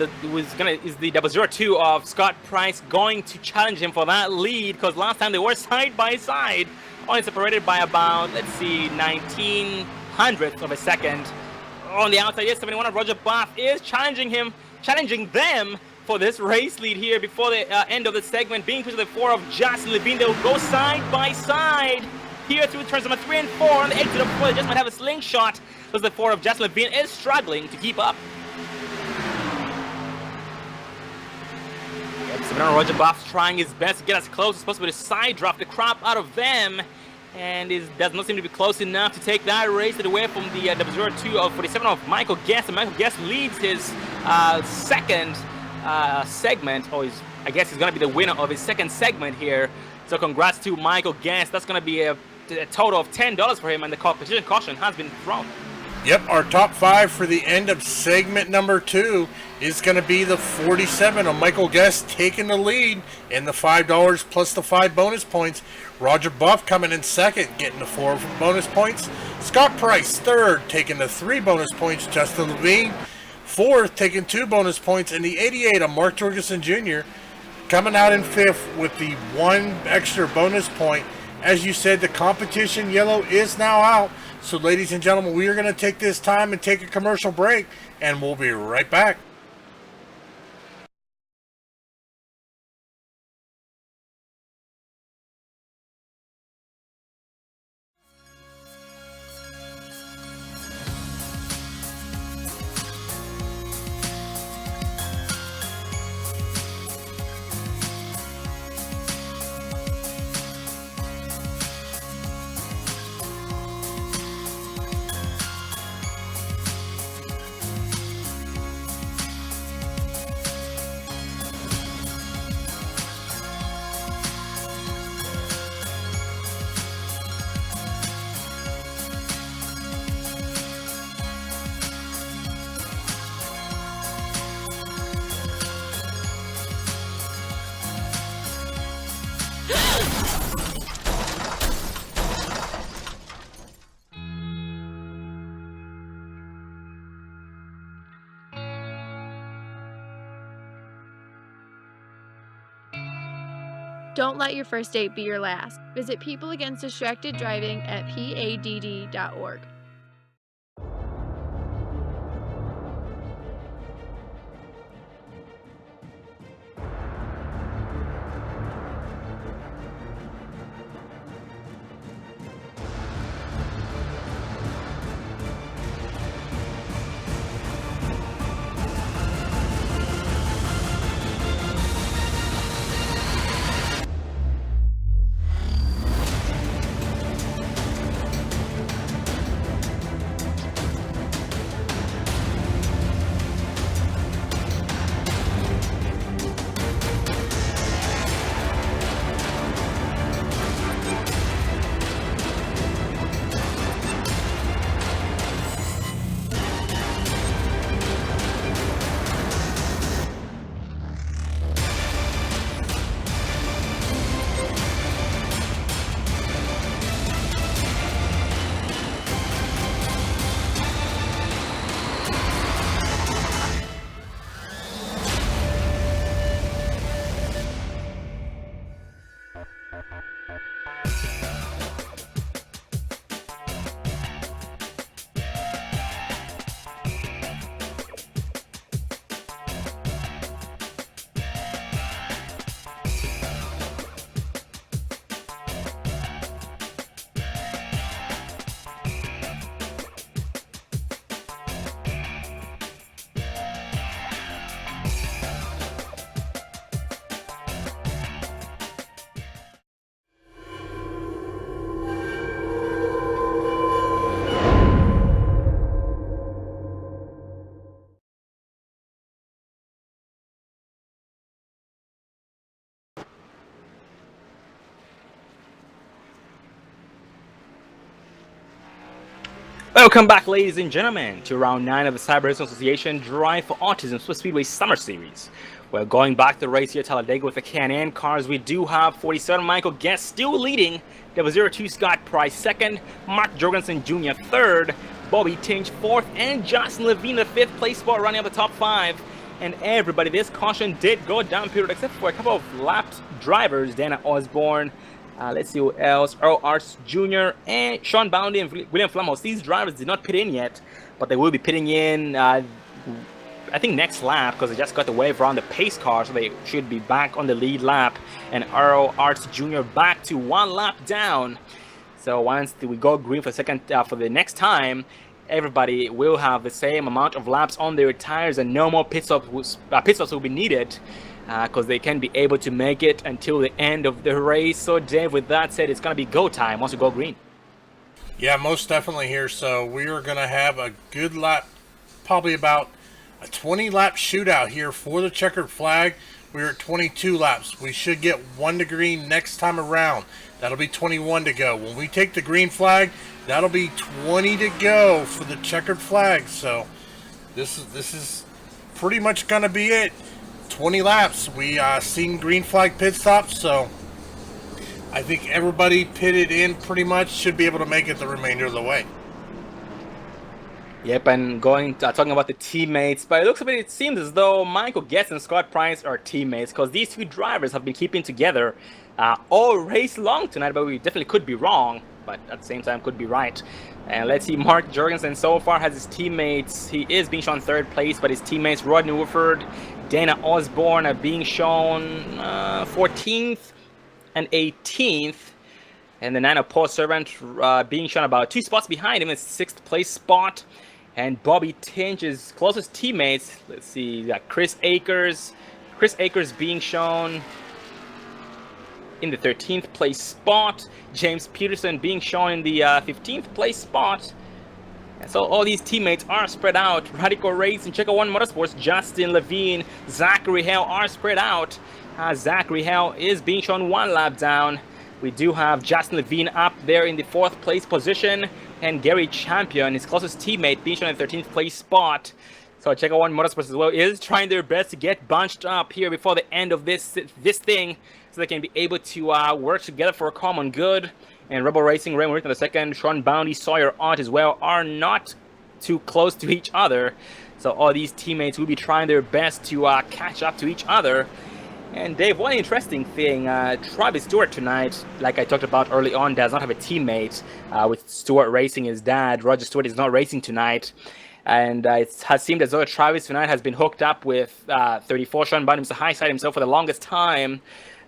the 002 of Scott Price going to challenge him for that lead? Because last time they were side by side, only separated by about, let's see, 19 hundredths of a second. On the outside, yes, 71 of Roger Buff is challenging them for this race lead here before the end of the segment, being pushed to the 4 of Justin Levine. They will go side by side here through turns number 3 and 4. On the exit of 4, they just might have a slingshot, because the 4 of Justin Levine is struggling to keep up. Moving on, Roger Buff's trying his best to get as close as possible to side drop the crap out of them. And it does not seem to be close enough to take that race away from the 002 of 47 of Michael Guest. And Michael Guest leads his second segment, or I guess he's going to be the winner of his second segment here. So congrats to Michael Guest. That's going to be a total of $10 for him, and the competition caution has been thrown. Yep, our top 5 for the end of segment number 2 is going to be the 47 of Michael Guest taking the lead in the $5 plus the 5 bonus points. Roger Buff coming in second, getting the 4 bonus points. Scott Price third, taking the 3 bonus points. Justin Levine fourth, taking 2 bonus points. And the 88 of Mark Jorgensen Jr. coming out in fifth with the 1 extra bonus point. As you said, the competition yellow is now out. So, ladies and gentlemen, we are going to take this time and take a commercial break, and we'll be right back. Don't let your first date be your last. Visit People Against Distracted Driving at PADD.org. Welcome back, ladies and gentlemen, to round 9 of the Cyber Racing Association Drive for Autism Super Speedway Summer Series. We're going back to the race here at Talladega with the Can-Am cars. We do have 47 Michael Guest still leading, 002 Scott Price second, Mark Jorgensen Jr. third, Bobby Tinch fourth, and Justin Levine the 5th place spot, running up the top 5. And everybody, this caution did go down period, except for a couple of lapped drivers, Dana Osborne, let's see who else, Earl Arts Jr. and Sean Boundy and William Flamos. These drivers did not pit in yet, but they will be pitting in, I think, next lap, because they just got the wave around the pace car, so they should be back on the lead lap. And Earl Arts Jr. back to 1 lap down. So once we go green for for the next time, everybody will have the same amount of laps on their tires, and no more pit stops will be needed. because they can be able to make it until the end of the race. So Dave, with that said, it's going to be go time once we go green. Yeah, most definitely here. So we are going to have a good lap, probably about a 20-lap shootout here for the checkered flag. We're at 22 laps. We should get 1 to green next time around. That'll be 21 to go. When we take the green flag, that'll be 20 to go for the checkered flag. So this is pretty much going to be it. 20 laps. We seen green flag pit stops, so I think everybody pitted in pretty much should be able to make it the remainder of the way. Yep, and talking about the teammates, but it seems as though Michael Guest and Scott Price are teammates, because these two drivers have been keeping together all race long tonight, but we definitely could be wrong, but at the same time could be right. And let's see, Mark Jorgensen so far has his teammates. He is being shown 3rd place, but his teammates Rodney Woodford, Dana Osborne are being shown 14th and 18th. And the Nano Paul Servant being shown about 2 spots behind him in 6th place spot. And Bobby Tinch's closest teammates, let's see, Chris Akers. Chris Akers being shown in the 13th place spot. James Peterson being shown in the 15th place spot. And so all these teammates are spread out. Radical Racing, Checo One Motorsports, Justin Levine, Zachary Hale are spread out. Zachary Hale is being shown 1 lap down. We do have Justin Levine up there in the 4th place position. And Gary Champion, his closest teammate, being shown in the 13th place spot. So Checo One Motorsports as well is trying their best to get bunched up here before the end of this thing, so they can be able to work together for a common good. And Rebel Racing, Ray Morita II, Sean Bounty, Sawyer Ott as well are not too close to each other. So all these teammates will be trying their best to catch up to each other. And Dave, one interesting thing, Travis Stewart tonight, like I talked about early on, does not have a teammate. With Stewart racing his dad, Roger Stewart is not racing tonight. And it has seemed as though Travis tonight has been hooked up with 34 Sean Bounty, Mr. Highside himself for the longest time.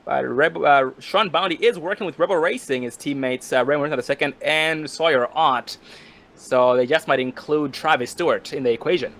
Sean Bounty is working with Rebel Racing, his teammates Ray Morita II and Sawyer Ott. So they just might include Travis Stewart in the equation.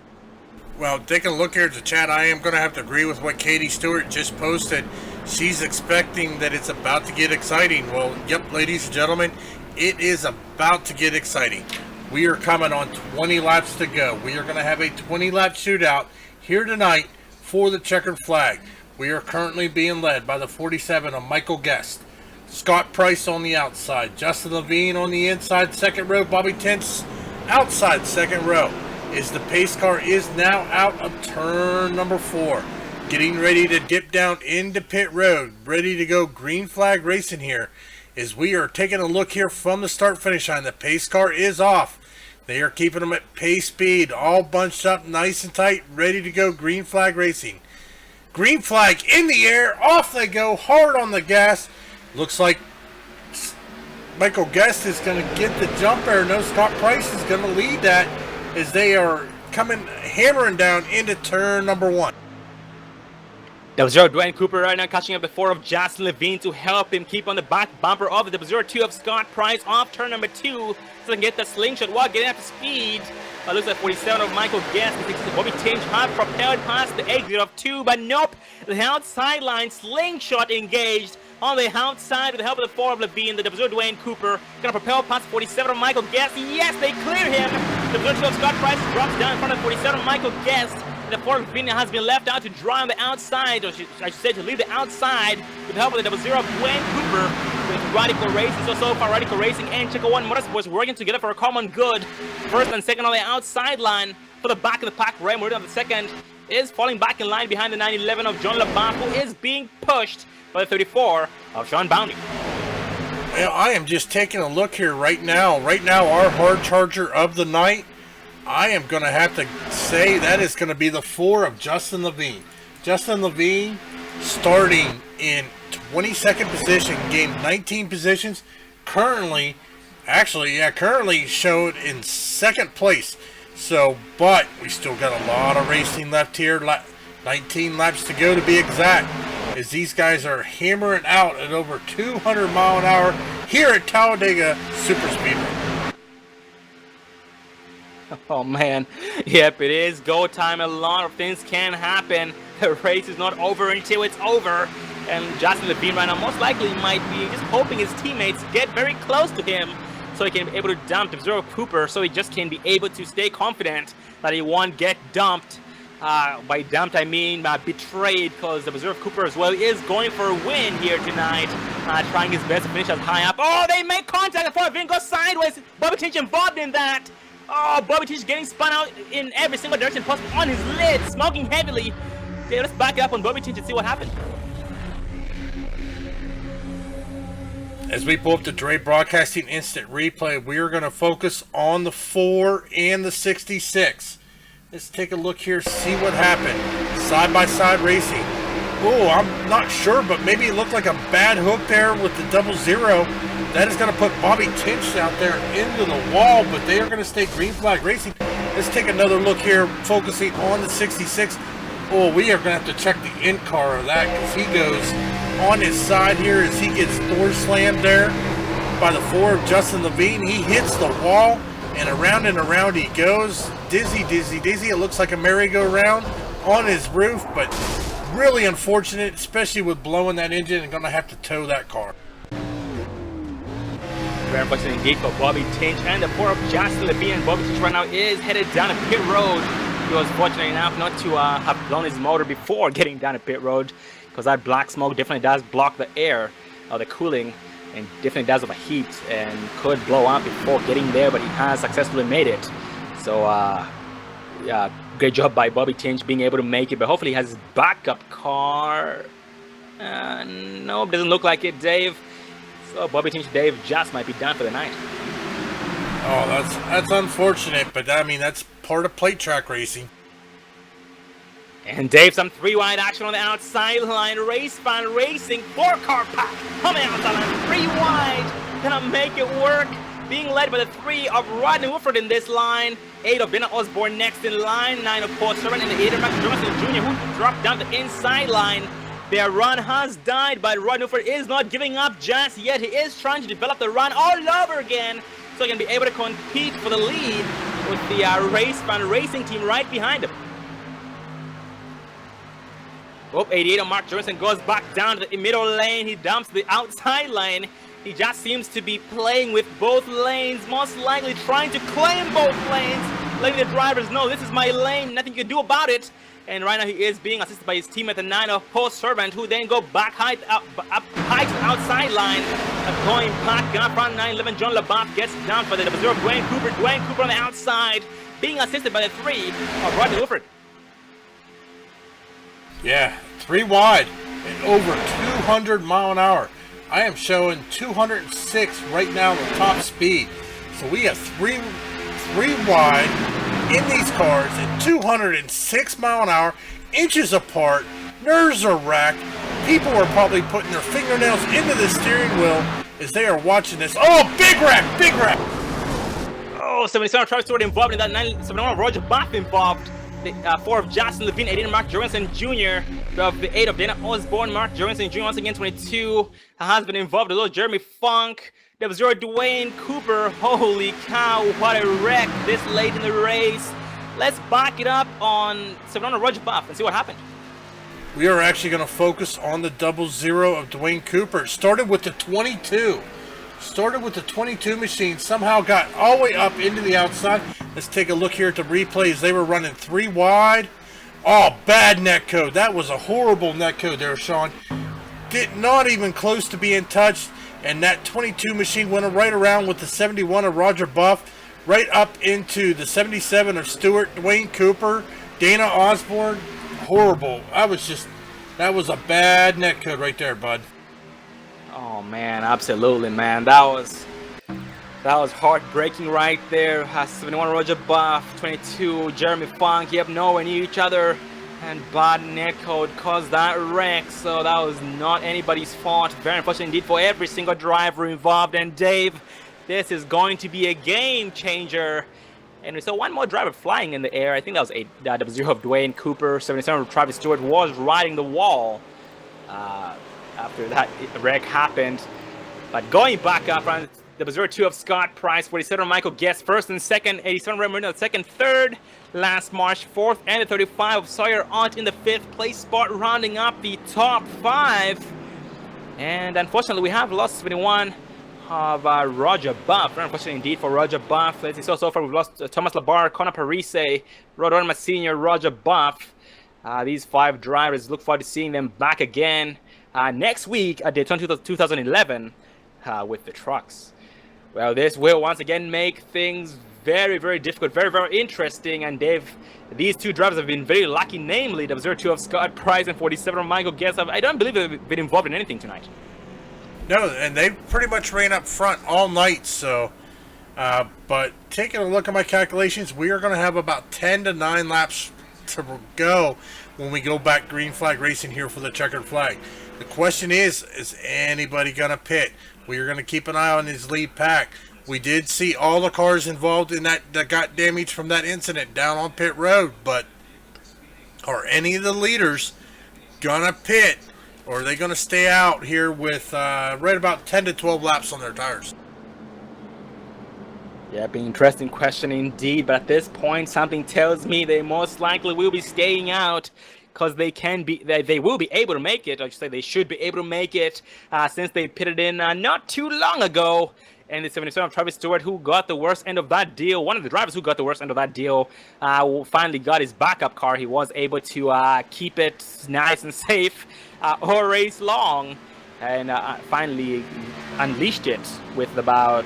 Well, taking a look here at the chat, I am going to have to agree with what Katie Stewart just posted. She's expecting that it's about to get exciting. Well, yep, ladies and gentlemen, it is about to get exciting. We are coming on 20 laps to go. We are going to have a 20-lap shootout here tonight for the checkered flag. We are currently being led by the 47 of Michael Guest. Scott Price on the outside. Justin Levine on the inside, 2nd row. Bobby Tintz outside, 2nd row. As the pace car is now out of turn number 4. Getting ready to dip down into pit road. Ready to go green flag racing here. As we are taking a look here from the start finish line. The pace car is off. They are keeping them at pace speed. All bunched up nice and tight. Ready to go green flag racing. Green flag in the air. Off they go. Hard on the gas. Looks like Michael Guest is going to get the jump there. No, Scott Price is going to lead that as they are hammering down into turn number 1. Double Zero Dwayne Cooper right now catching up the 4 of Justin Levine to help him keep on the back bumper of the Double Zero 2 of Scott Price off turn number 2 so they can get the slingshot while getting up to speed. Looks like 47 of Michael Guest and Bobby Tinch have propelled past the exit of 2, but nope, the outside line slingshot engaged on the outside with the help of the 4 of Levine. The Double Zero Dwayne Cooper gonna propel past 47 of Michael Guest. Yes, they clear him. The Double Zero 2 of Scott Price drops down in front of 47 of Michael Guest. The 4 of Levine has been left out to drive on the outside, or I should say to leave the outside with the help of the Double Zero of Dwayne Cooper with Radical Racing. So far, Radical Racing and Checo One Motorsports working together for a common good. 1st and 2nd on the outside line. For the back of the pack, Ray Morita on the 2nd is falling back in line behind the 911 of John LeBlanc, who is being pushed by the 34 of Sean Bounty. Well, I am just taking a look here right now. Right now, our hard charger of the night, I am going to have to say that is going to be the 4 of Justin Levine. Justin Levine starting in 22nd position, gained 19 positions. Currently showed in 2nd place. So, but we still got a lot of racing left here. 19 laps to go to be exact. As these guys are hammering out at over 200 mile an hour here at Talladega Super Speedway. Oh man, yep, it is go time. A lot of things can happen. the race is not over until it's over. And Justin Levine right now most likely might be just hoping his teammates get very close to him so he can be able to dump the Zero Cooper, so he just can be able to stay confident that he won't get dumped. By dumped I mean betrayed, because the Reserve Cooper as well is going for a win here tonight, trying his best to finish as high up. Oh, they make contact before Vin goes sideways. Bobby Tinch involved in that. Oh, Bobby Tinch getting spun out in every single direction possible on his lid, smoking heavily. Okay, let's back up on Bobby Tinch and see what happened. As we pull up the Dre Broadcasting Instant Replay, we are going to focus on the 4 and the 66. Let's take a look here, see what happened. Side-by-side racing. Oh, I'm not sure, but maybe it looked like a bad hook there with the 00. That is going to put Bobby Tinch out there into the wall, but they are going to stay green flag racing. Let's take another look here, focusing on the 66. Oh, we are going to have to check the in-car of that, because he goes on his side here as he gets door slammed there by the 4 of Justin Levine. He hits the wall, and around he goes. Dizzy, dizzy, dizzy. It looks like a merry-go-round on his roof, but really unfortunate, especially with blowing that engine and going to have to tow that car. Very unfortunate indeed for Bobby Tinch, and the 4 of Justin Levine. And Bobby Tinch right now is headed down a pit road. He was fortunate enough not to have blown his motor before getting down a pit road, because that black smoke definitely does block the air or the cooling, and definitely does overheat and could blow up before getting there, but he has successfully made it. So yeah, great job by Bobby Tinch being able to make it, but hopefully he has his backup car. Nope, doesn't look like it, Dave. So Bobby Tinch, Dave just might be done for the night. Oh, that's unfortunate, but I mean, that's part of plate track racing. And Dave, some 3-wide action on the outside line. Race fan racing, 4-car pack coming outside line, 3 wide. Gonna make it work. Being led by the 3 of Rodney Wolford in this line. 8 of Bennett Osborne next in line. 9 of Paul Servant, and the 8 of Max Johnson Jr., who dropped down the inside line. Their run has died, but Rodney Wolford is not giving up just yet. He is trying to develop the run all over again, so he can be able to compete for the lead with the Race Fan Racing team right behind him. Oh, 88 of Mark Johnson goes back down to the middle lane. He dumps the outside lane. He just seems to be playing with both lanes, most likely trying to claim both lanes, letting the drivers know this is my lane, nothing you can do about it. And right now he is being assisted by his teammate, the 9 of Paul Servant, who then go back high to the outside line. Going back down front 9, 11, John LaBeouf gets down for the 0 of Dwayne Cooper. Dwayne Cooper on the outside, being assisted by the 3 of Rodney Wolford. Yeah, 3 wide and over 200 mile an hour. I am showing 206 right now at top speed. So we have 3 wide in these cars at 206 mile an hour, inches apart. Nerves are racked. People are probably putting their fingernails into the steering wheel as they are watching this. Oh, big wreck, big wreck. Oh, 77 Travis Stewart involved in that. 71 Roger Buff involved. The 4 of Justin Levine, 18 Mark Jorgensen Jr., the 8 of Dana Osborne, Mark Jorgensen Jr. once again 22 has been involved. A little Jeremy Funk, the 0 Dwayne Cooper. Holy cow, what a wreck this late in the race. Let's back it up on 71 Roger Buff and see what happened. We are actually going to focus on the 00 of Dwayne Cooper. It started with the 22. Started with the 22 machine, somehow got all the way up into the outside. Let's take a look here at the replays. They were running 3 wide. Oh, bad net code. That was a horrible net code there, Sean. Did not even close to being touched. And that 22 machine went right around with the 71 of Roger Buff, right up into the 77 of Stewart, Dwayne Cooper, Dana Osborne. Horrible. That was a bad net code right there, bud. Oh man, absolutely, man. That was heartbreaking right there. 71 Roger Buff, 22 Jeremy Funk. Yep, nowhere near each other, and bad net code caused that wreck. So that was not anybody's fault. Very unfortunate indeed for every single driver involved. And Dave, this is going to be a game changer. And we saw one more driver flying in the air. I think that was the 0 of Dwayne Cooper. 77 of Travis Stewart was riding the wall after that wreck happened. But going back up around The 02 of Scott Price, 47 Michael Guest, first and second, 87 Ray Marino, second, third, Lance Marsh, fourth, and the 35 of Sawyer Aunt in the 5th place spot, rounding up the top 5. And unfortunately, we have lost 71 of Roger Buff. Very unfortunate indeed for Roger Buff. Let's see, so far we've lost Thomas Labar, Connor Parise, Rod Orma Sr., Roger Buff. These 5 drivers, look forward to seeing them back again next week at Daytona 2011 with the trucks. Well, this will once again make things very, very difficult, very, very interesting. And these 2 drivers have been very lucky, namely the 02 of Scott Price and 47 of Michael Guest. I don't believe they've been involved in anything tonight. No, and they pretty much ran up front all night. So, but taking a look at my calculations, we are going to have about 10 to 9 laps to go when we go back green flag racing here for the checkered flag. The question is anybody going to pit? We are going to keep an eye on his lead pack. We did see all the cars involved in that got damaged from that incident down on pit road, but are any of the leaders going to pit, or are they going to stay out here with right about 10 to 12 laps on their tires? Yeah, being interesting question indeed, but at this point something tells me they most likely will be staying out, because they will be able to make it. I should say they should be able to make it since they pitted in not too long ago. And the 77 of Travis Stewart, who got the worst end of that deal, one of the drivers who got the worst end of that deal, finally got his backup car. He was able to keep it nice and safe all race long, and finally unleashed it with about,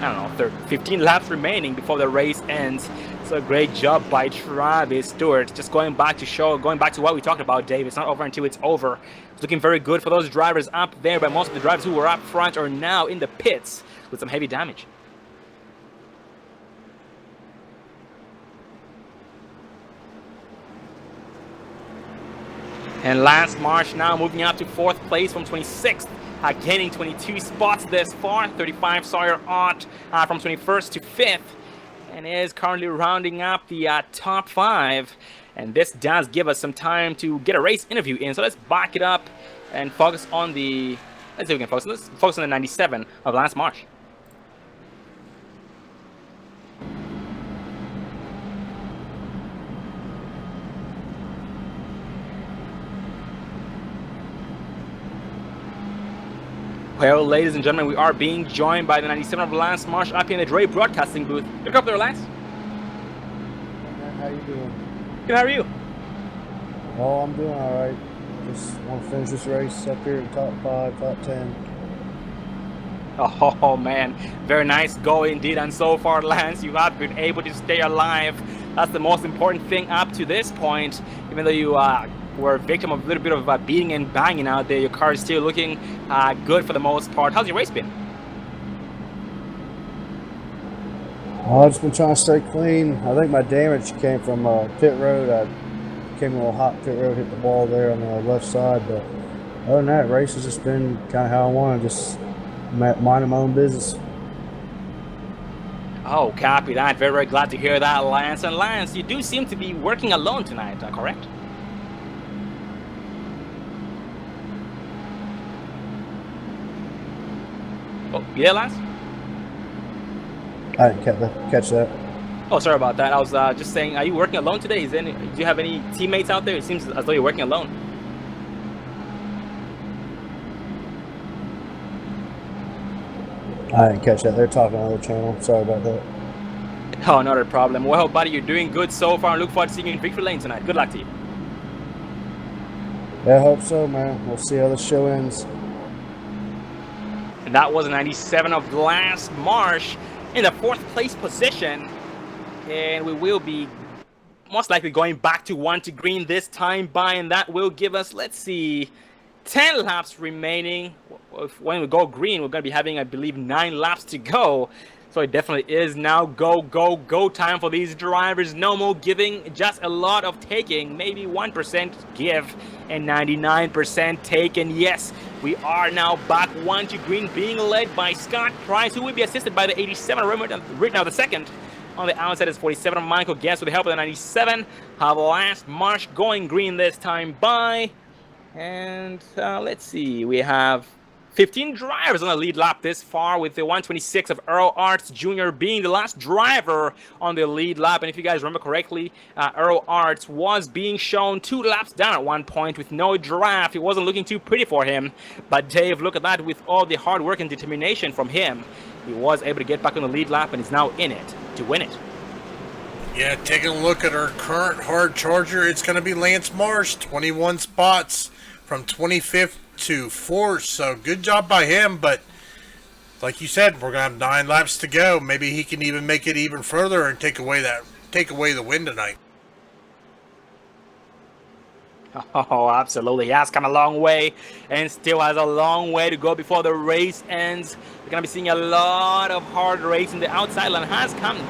I don't know, 15 laps remaining before the race ends. So great job by Travis Stewart. Just going back to what we talked about, Dave. It's not over until it's over. It's looking very good for those drivers up there, but most of the drivers who were up front are now in the pits with some heavy damage. And Lance Marsh now moving up to 4th place from 26th. Gaining 22 spots this far. 35 Sawyer Ott from 21st to 5th. And is currently rounding up the top 5. And this does give us some time to get a race interview in. So let's back it up and focus on the... Let's see if we can focus on this. Focus on the 97 of Lance Marsh. Well, ladies and gentlemen, we are being joined by the 97 of Lance Marsh up here in the Dre Broadcasting booth. Look up there, Lance. Hey man, how you doing? Good, how are you? Oh, I'm doing all right. Just want to finish this race up here in top 5, top 10. Oh man, very nice go indeed. And so far, Lance, you have been able to stay alive. That's the most important thing up to this point. Even though you were a victim of a little bit of beating and banging out there, your car is still looking good for the most part. How's your race been? I've just been trying to stay clean. I think my damage came from pit road. I came a little hot pit road, hit the ball there on the left side. But other than that, race has just been kind of how I want to, just minding my own business. Oh, copy that. Very, very glad to hear that, Lance. And Lance, you do seem to be working alone tonight, correct? Oh, you there, Lance? I didn't catch that. Oh, sorry about that. I was just saying, are you working alone today? Do you have any teammates out there? It seems as though you're working alone. I didn't catch that. They're talking on the other channel. Sorry about that. Oh, not a problem. Well, buddy, you're doing good so far. I look forward to seeing you in victory lane tonight. Good luck to you. Yeah, I hope so, man. We'll see how the show ends. And that was a 97 of Lance Marsh in the 4th place position. And we will be most likely going back to 1 to green this time by, and that will give us, let's see, 10 laps remaining. When we go green, we're going to be having, I believe, 9 laps to go. So it definitely is now go time for these drivers. No more giving, just a lot of taking. Maybe 1% give and 99% take. And yes, we are now back 1 to green, being led by Scott Price, who will be assisted by the 87 right now the second. On the outside is 47 Michael Guest with the help of the 97. Have Lance Marsh going green this time by. And let's see, we have 15 drivers on the lead lap this far, with the 126 of Earl Arts Jr. being the last driver on the lead lap. And if you guys remember correctly, Earl Arts was being shown 2 laps down at one point with no draft. It wasn't looking too pretty for him. But Dave, look at that, with all the hard work and determination from him, he was able to get back on the lead lap and is now in it to win it. Yeah, taking a look at our current hard charger, it's going to be Lance Marsh, 21 spots from 25th to 4th. So good job by him, but like you said, we're going to have 9 laps to go. Maybe he can even make it even further and take away the win tonight. Oh, absolutely. He has come a long way and still has a long way to go before the race ends. We're going to be seeing a lot of hard racing. The outside line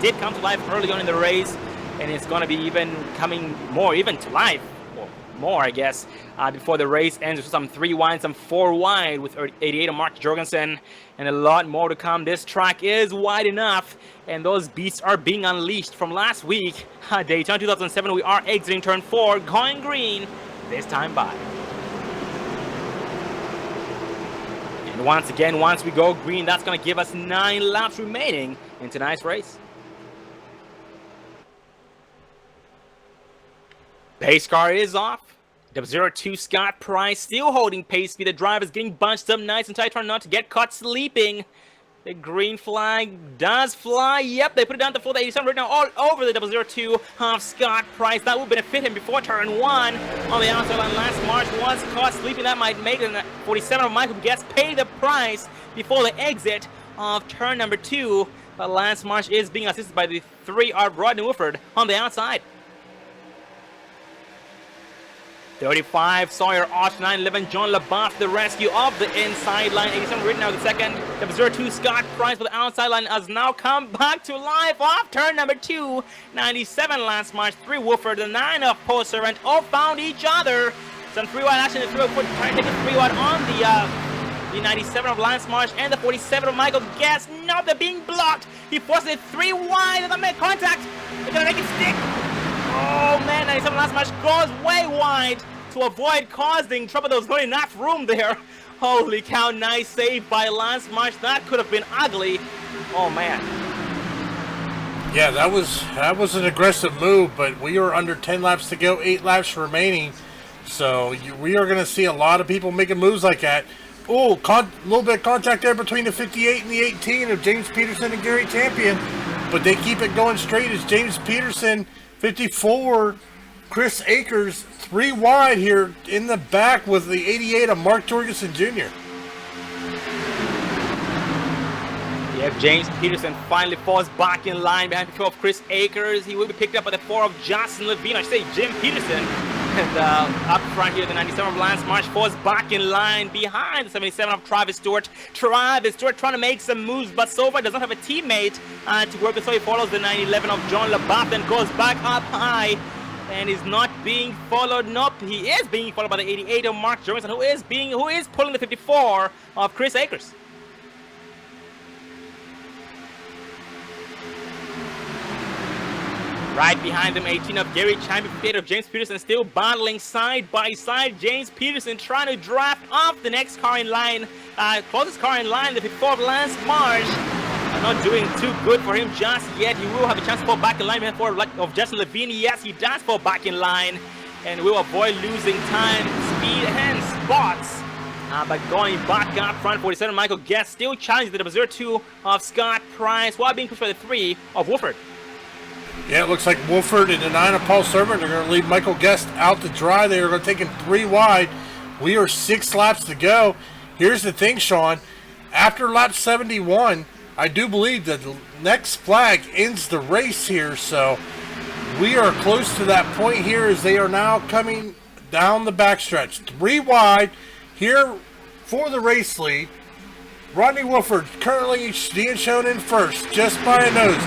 did come to life early on in the race, and it's going to be even coming more even to life, or more, I guess, before the race ends. With some 3 wide, some 4 wide with 88 of Mark Jorgensen, and a lot more to come. This track is wide enough, and those beasts are being unleashed from last week. Daytona 2007, we are exiting turn 4, going green this time by. And once again, once we go green, that's going to give us 9 laps remaining in tonight's race. Pace car is off. 002 Scott Price still holding pace speed. The driver's getting bunched up nice and tight, trying not to get caught sleeping. The green flag does fly. Yep, they put it down to 487 right now, all over the 002 of Scott Price. That will benefit him before turn 1. On the outside line, Lance Marsh was caught sleeping. That might make it. 47 of Michael Guest pay the price before the exit of turn number 2. But Lance Marsh is being assisted by the 3 of Rodney Wolford on the outside. 35, Sawyer, Arch 911, John LaBasse, the rescue of the inside line. 87 written out the second. 02 Scott Price for the outside line has now come back to life off turn number 2. 97 Lance Marsh, 3 Wolford, the 9 of Paul Servant all found each other. Some 3 wide action, the 3 of trying to take a 3 wide on the 97 of Lance Marsh and the 47 of Michael Guest. No, they're being blocked. He forces it 3 wide and they make contact. They're gonna make it stick. Oh man, 97 Lance Marsh goes way wide to avoid causing trouble. There was not enough room there. Holy cow, nice save by Lance Marsh. That could have been ugly. Oh man. Yeah, that was an aggressive move, but we are under 10 laps to go, 8 laps remaining. So we are going to see a lot of people making moves like that. Oh, a little bit of contact there between the 58 and the 18 of James Peterson and Gary Champion. But they keep it going straight as James Peterson, 54, Chris Akers, 3 wide here in the back with the 88 of Mark Jorgensen Jr. Yeah, James Peterson finally falls back in line behind the 4 of Chris Akers. He will be picked up by the 4 of Justin Levine. I should say Jim Peterson. And up front here, the 97 of Lance Marsh falls back in line behind the 77 of Travis Stewart. Travis Stewart trying to make some moves, but so far does not have a teammate to work with, so he follows the 911 of John LaBatte and goes back up high. And is not being followed. Nope, he is being followed by the 88 of Mark Jorgensen, who is pulling the 54 of Chris Akers. Right behind them, 18 of Gary Champion, 58 of James Peterson, still battling side by side. James Peterson trying to draft off the next car in line, closest car in line, the 54 of Lance Marsh. Not doing too good for him just yet. He will have a chance to fall back in line behind 4 of Justin Levine. Yes, he does fall back in line, and will avoid losing time, speed, and spots. But going back up front, 47 Michael Guest still challenging the 02 of Scott Price while being pushed by the 3 of Wolford. Yeah, it looks like Wolford and the 9 of Paul Servant are going to leave Michael Guest out to dry. They are going to take him 3 wide. We are 6 laps to go. Here's the thing, Sean. After lap 71, I do believe that the next flag ends the race here, so we are close to that point here as they are now coming down the backstretch. 3 wide here for the race lead. Rodney Wolford currently being shown in first, just by a nose.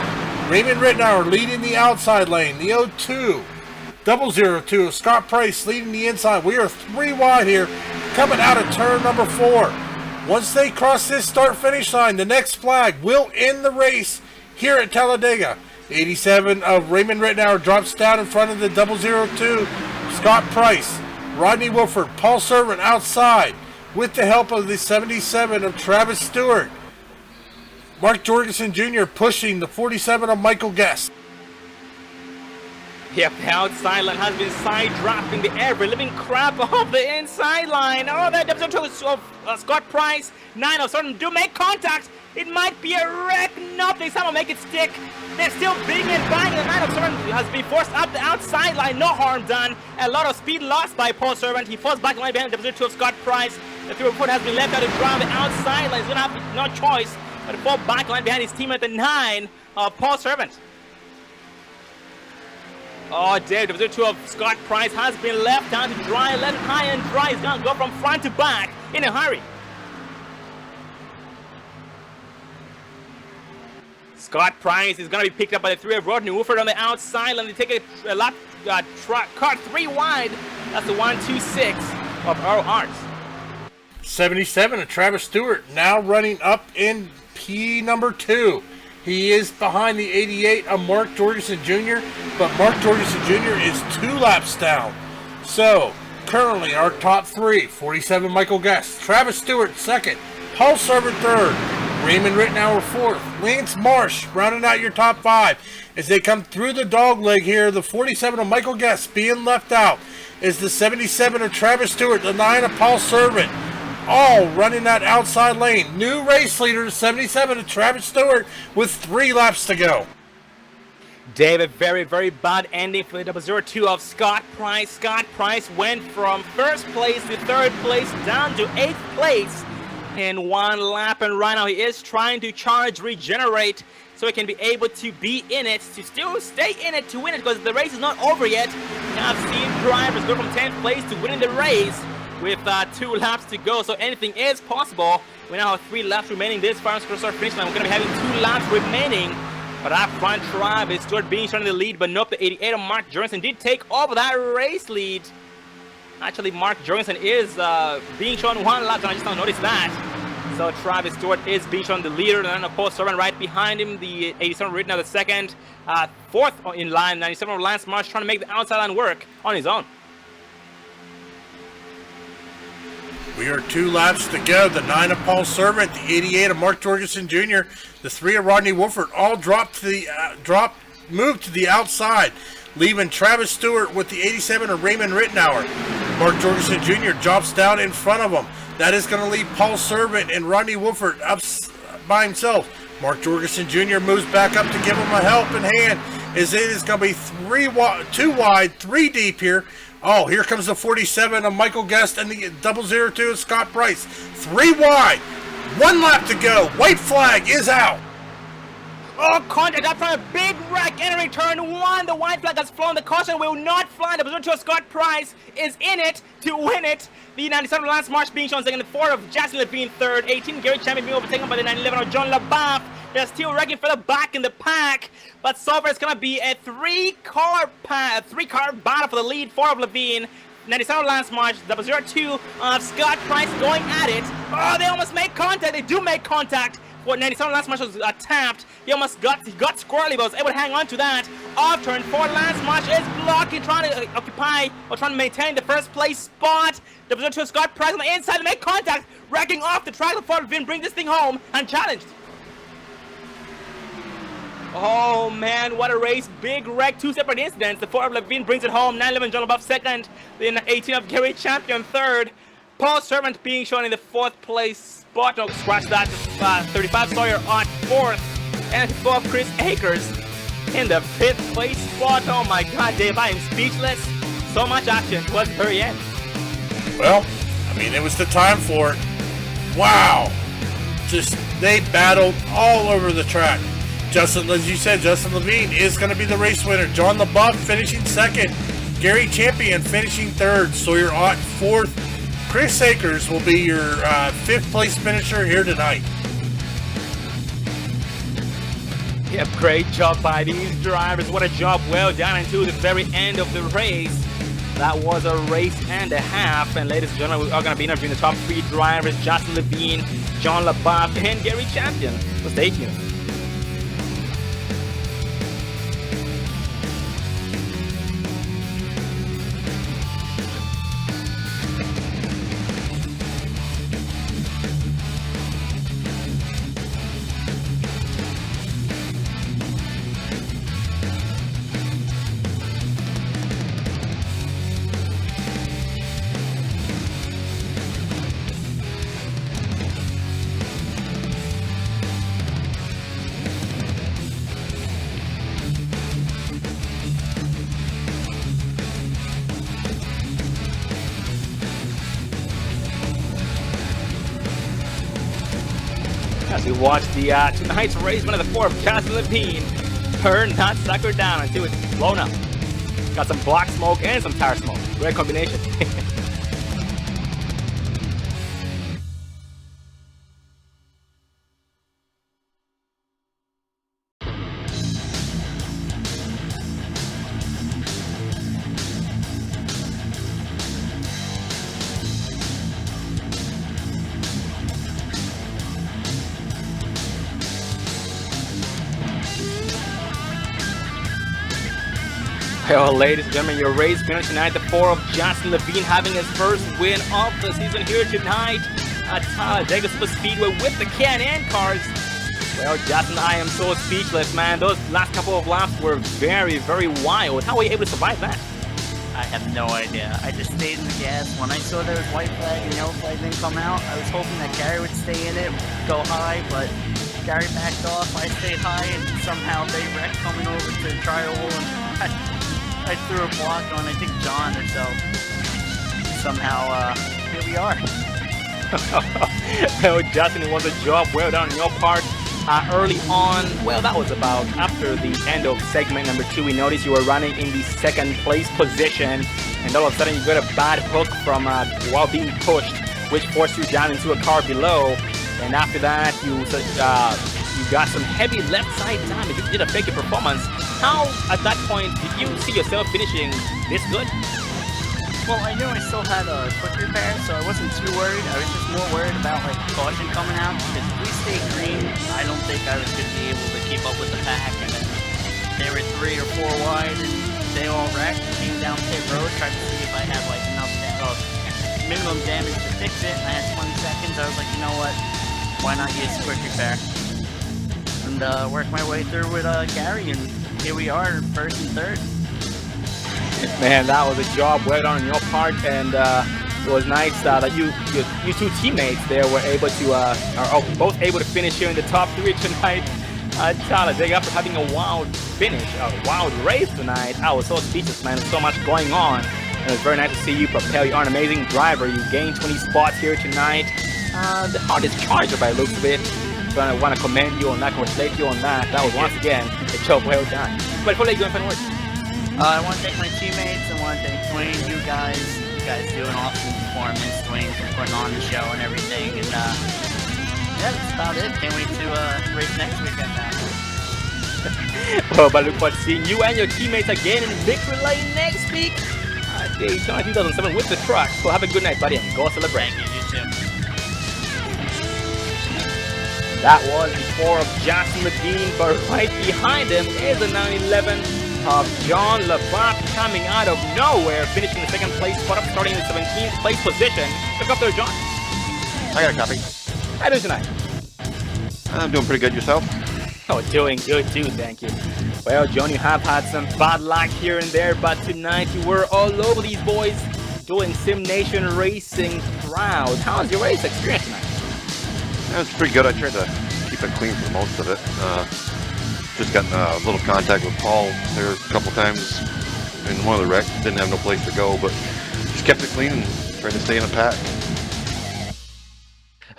Raymond Rittenauer leading the outside lane. The 02, 002 of Scott Price leading the inside. We are 3 wide here, coming out of turn number 4. Once they cross this start-finish line, the next flag will end the race here at Talladega. 87 of Raymond Rittenauer drops down in front of the 002. Scott Price, Rodney Wolford, Paul Servant outside. with the help of the 77 of Travis Stewart. Mark Jorgensen Jr. pushing the 47 of Michael Guest. Yep, the outside line has been side-dropping the ever-living crap off the inside line. Oh, that episode of Scott Price. 9 of Certain do make contact. It might be a wreck. Nope, they somehow make it stick. They're still beating and banging. The 9 of Certain has been forced up the outside line. No harm done. A lot of speed lost by Paul Servant. He falls back line behind the episode 2 of Scott Price. The 3-foot has been left out to dry on the outside line. He's going to have no choice but to fall back line behind his team at the 9 of Paul Servant. Oh, Dave, the position 2 of Scott Price has been left down to dry, left high and dry. He's gonna go from front to back in a hurry. Scott Price is gonna be picked up by the 3 of Rodney Wolford on the outside, and they take a lap car 3 wide. That's the 1-2-6 of Earl Arts. 77 of Travis Stewart now running up in P number 2. He is behind the 88 of Mark Jorgensen Jr., but Mark Jorgensen Jr. is 2 laps down. So, currently our top 3, 47 Michael Guest, Travis Stewart 2nd, Paul Servant 3rd, Raymond Rittenauer 4th, Lance Marsh rounding out your top 5. As they come through the dog leg here, the 47 of Michael Guest being left out is the 77 of Travis Stewart, the 9 of Paul Servant. All running that outside lane. New race leader, 77 of Travis Stewart, with 3 laps to go. David, very, very bad ending for the 0-2 of Scott Price. Scott Price went from 1st place to 3rd place down to 8th place in 1 lap. And right now he is trying to charge, regenerate, so he can be able to be in it, to still stay in it, to win it, because the race is not over yet. I've seen drivers go from 10th place to winning the race with 2 laps to go, so anything is possible. We now have 3 laps remaining this final start finish line. We're going to be having 2 laps remaining, but that front drive is Stuart being shown in the lead, but nope, the 88 of Mark Jorgensen did take over that race lead. Actually, Mark Jorgensen is being shown 1 lap, and I just don't notice that. So Travis Stewart is being shown the leader, and then of course Servant right behind him, the 87 Rittenauer the 2nd, 4th in line, 97 of Lance Marsh trying to make the outside line work on his own. We are 2 laps to go. The 9 of Paul Servant, the 88 of Mark Jorgensen Jr., the 3 of Rodney Wolford all dropped to the moved to the outside, leaving Travis Stewart with the 87 of Raymond Rittenauer. Mark Jorgensen Jr. drops down in front of him. That is going to leave Paul Servant and Rodney Wolford up by himself. Mark Jorgensen Jr. moves back up to give him a helping hand, as it is going to be 2 wide, 3 deep here. Oh, here comes the 47 of Michael Guest and the 002 of Scott Price. 3 wide, 1 lap to go. White flag is out. Oh, contact up from a big wreck entering turn 1. The white flag has flown. The caution will not fly. The position 2 of Scott Price is in it to win it. The 97 of Lance Marsh being shown second. The 4 of Jackson Levine third. 18 Gary Champion being overtaken by the 911 of John LaBeouf. They're still wrecking for the back in the pack, but so far it's gonna be a 3-car battle for the lead. 4 of Levine, 97 of Lance Marsh, 002 of Scott Price going at it. Oh, they almost make contact. They do make contact. What 97 Lance Marsh was tapped. He almost got squirrely, but was able to hang on to that. Off turn 4, Lance Marsh is blocking, trying to occupy or trying to maintain the 1st place spot. The 002 of Scott Price on the inside to make contact, wrecking off the track. The 4 of Levine bring this thing home unchallenged. Oh man, what a race. Big wreck, 2 separate incidents. The 4 of Levine brings it home. 911 John LaBeouf second. Then 18 of Gary Champion third. Paul Servant being shown in the 4th place spot. No, scratch that. 35 Sawyer on 4th. And 4 of Chris Akers in the 5th place spot. Oh my god, Dave, I am speechless. So much action towards the very end. Well, I mean, it was the time for it. Wow. Just, they battled all over the track. Justin, as you said, Justin Levine is going to be the race winner. John LaBeouf finishing 2nd. Gary Champion finishing 3rd. Sawyer Ott 4th. Chris Akers will be your 5th place finisher here tonight. Yep, great job by these drivers. What a job well done until the very end of the race. That was a race and a half. And ladies and gentlemen, we are going to be interviewing the top 3 drivers, Justin Levine, John LaBeouf, and Gary Champion. So stay tuned. As we watch the tonight's race, one of the 4 of Justin Levine. Turn that sucker down until it's blown up. Got some black smoke and some tire smoke. Great combination. Well, ladies and gentlemen, your race winner tonight, the 4 of Justin Levine, having his first win of the season here tonight at Talladega Speedway with the Can-Am cars. Well, Justin, I am so speechless, man. Those last couple of laps were very, very wild. How were you able to survive that? I have no idea. I just stayed in the gas. When I saw there was white flag and yellow flag didn't come out, I was hoping that Gary would stay in it, go high, but Gary backed off. I stayed high, and somehow they wrecked coming over to the trial, and I threw a block on, I think, John or so. Somehow, here we are. Well, Justin, it was a job well done on your part. Early on, well, that was about after the end of segment number 2. We noticed you were running in the 2nd place position, and all of a sudden you got a bad hook from while being pushed, which forced you down into a car below. And after that, you got some heavy left side damage. You did affect your performance. How, at that point, did you see yourself finishing this good? Well, I knew I still had a quick repair, so I wasn't too worried. I was just more worried about like caution coming out, because if we stayed green, I don't think I was going to be able to keep up with the pack. And then they were 3 or 4 wide, and they all wrecked. Came down pit road, tried to see if I had like enough minimum damage to fix it, and I had 20 seconds. I was like, you know what? Why not use quick repair? And work my way through with Gary, and here we are, 1st and 3rd. Man, that was a job well done on your part, and it was nice that you 2 teammates there were able to are both able to finish here in the top 3 tonight at Talladega after having a wild finish, a wild race tonight. I was so speechless, man. There's so much going on, and it was very nice to see you propel. You are an amazing driver. You gained 20 spots here tonight. The hardest charger by the looks of it. So I want to commend you on that, congratulate you on that. That was once again a job well done. But before I let you go and find words. I want to thank my teammates. I want to thank Dwayne, you guys. You guys do an awesome performance. Dwayne for putting on the show and everything. And yeah, that's about it. Can't wait to race next weekend now. Well, but I look forward to seeing you and your teammates again in Victory Lane next week. Daytona 2007 with the truck. So have a good night, buddy, and go celebrate. Thank you, you too. That was the 4 of Justin Levine, but right behind him is the 911 of John LeBlanc coming out of nowhere, finishing the 2nd place spot up, starting in the 17th place position. Look up there, John. I got a copy. How are you doing tonight? I'm doing pretty good. Yourself? Oh, doing good too, thank you. Well, John, you have had some bad luck here and there, but tonight you were all over these boys doing Sim Nation Racing proud. How's your race experience tonight? It was pretty good. I tried to keep it clean for most of it. Just got a little contact with Paul there a couple times in one of the wrecks. Didn't have no place to go, but just kept it clean and tried to stay in a pack.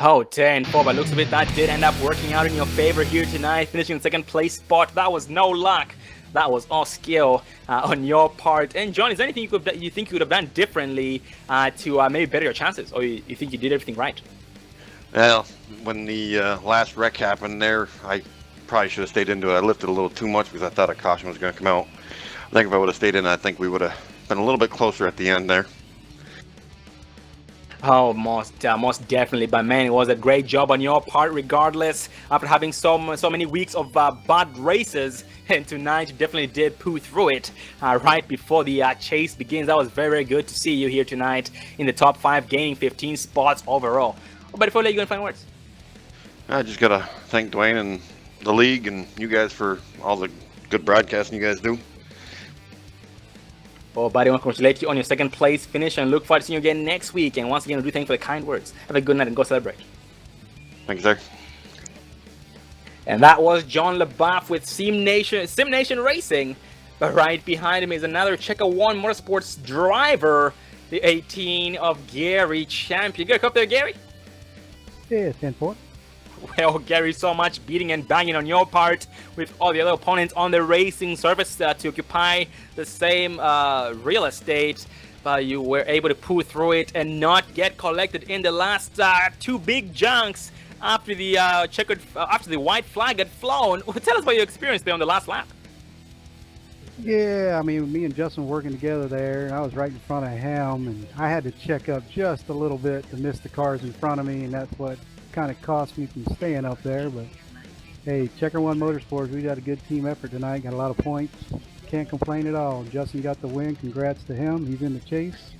Oh, 10-4, by looks of it, that did end up working out in your favor here tonight, finishing in 2nd place spot. That was no luck. That was all skill on your part. And John, is there anything you think you would have done differently to maybe better your chances, or you think you did everything right? Well, when the last wreck happened there, I probably should have stayed into it. I lifted a little too much because I thought a caution was going to come out. I think if I would have stayed in, I think we would have been a little bit closer at the end there. Oh, most definitely. But man, it was a great job on your part regardless. After having so many weeks of bad races, and tonight you definitely did pull through it right before the chase begins. That was very, very good to see you here tonight in the top 5, gaining 15 spots overall. But before I let you go and find words. I just got to thank Dwayne and the league and you guys for all the good broadcasting you guys do. Well, buddy, I want to congratulate you on your 2nd place finish and look forward to seeing you again next week. And once again, I do thank you for the kind words. Have a good night and go celebrate. Thank you, sir. And that was John LeBaff with Sim Nation Racing. But right behind him is another Checker One Motorsports driver, the 18 of Gary Champion. Good up there, Gary. Yeah, 10-4. Well, Gary, so much beating and banging on your part with all the other opponents on the racing surface to occupy the same real estate. But you were able to pull through it and not get collected in the last two big junks after the after the white flag had flown. Tell us about your experience there on the last lap. Yeah, I mean, me and Justin working together there, and I was right in front of him, and I had to check up just a little bit to miss the cars in front of me, and that's what kind of cost me from staying up there. But hey, Checker One Motorsports, we got a good team effort tonight, got a lot of points. Can't complain at all. Justin got the win. Congrats to him. He's in the chase.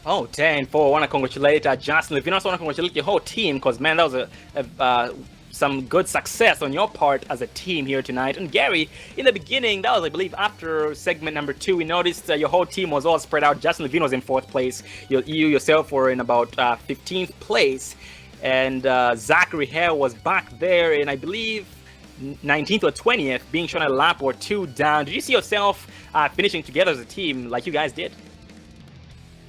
Oh, 10-4. I want to congratulate Justin Levine. I also want to congratulate your whole team because, man, that was some good success on your part as a team here tonight. And Gary, in the beginning, that was, I believe, after segment number 2, we noticed your whole team was all spread out. Justin Levine was in 4th place. You yourself were in about 15th place. And Zachary Hare was back there in, I believe, 19th or 20th, being shown a lap or 2 down. Did you see yourself finishing together as a team like you guys did?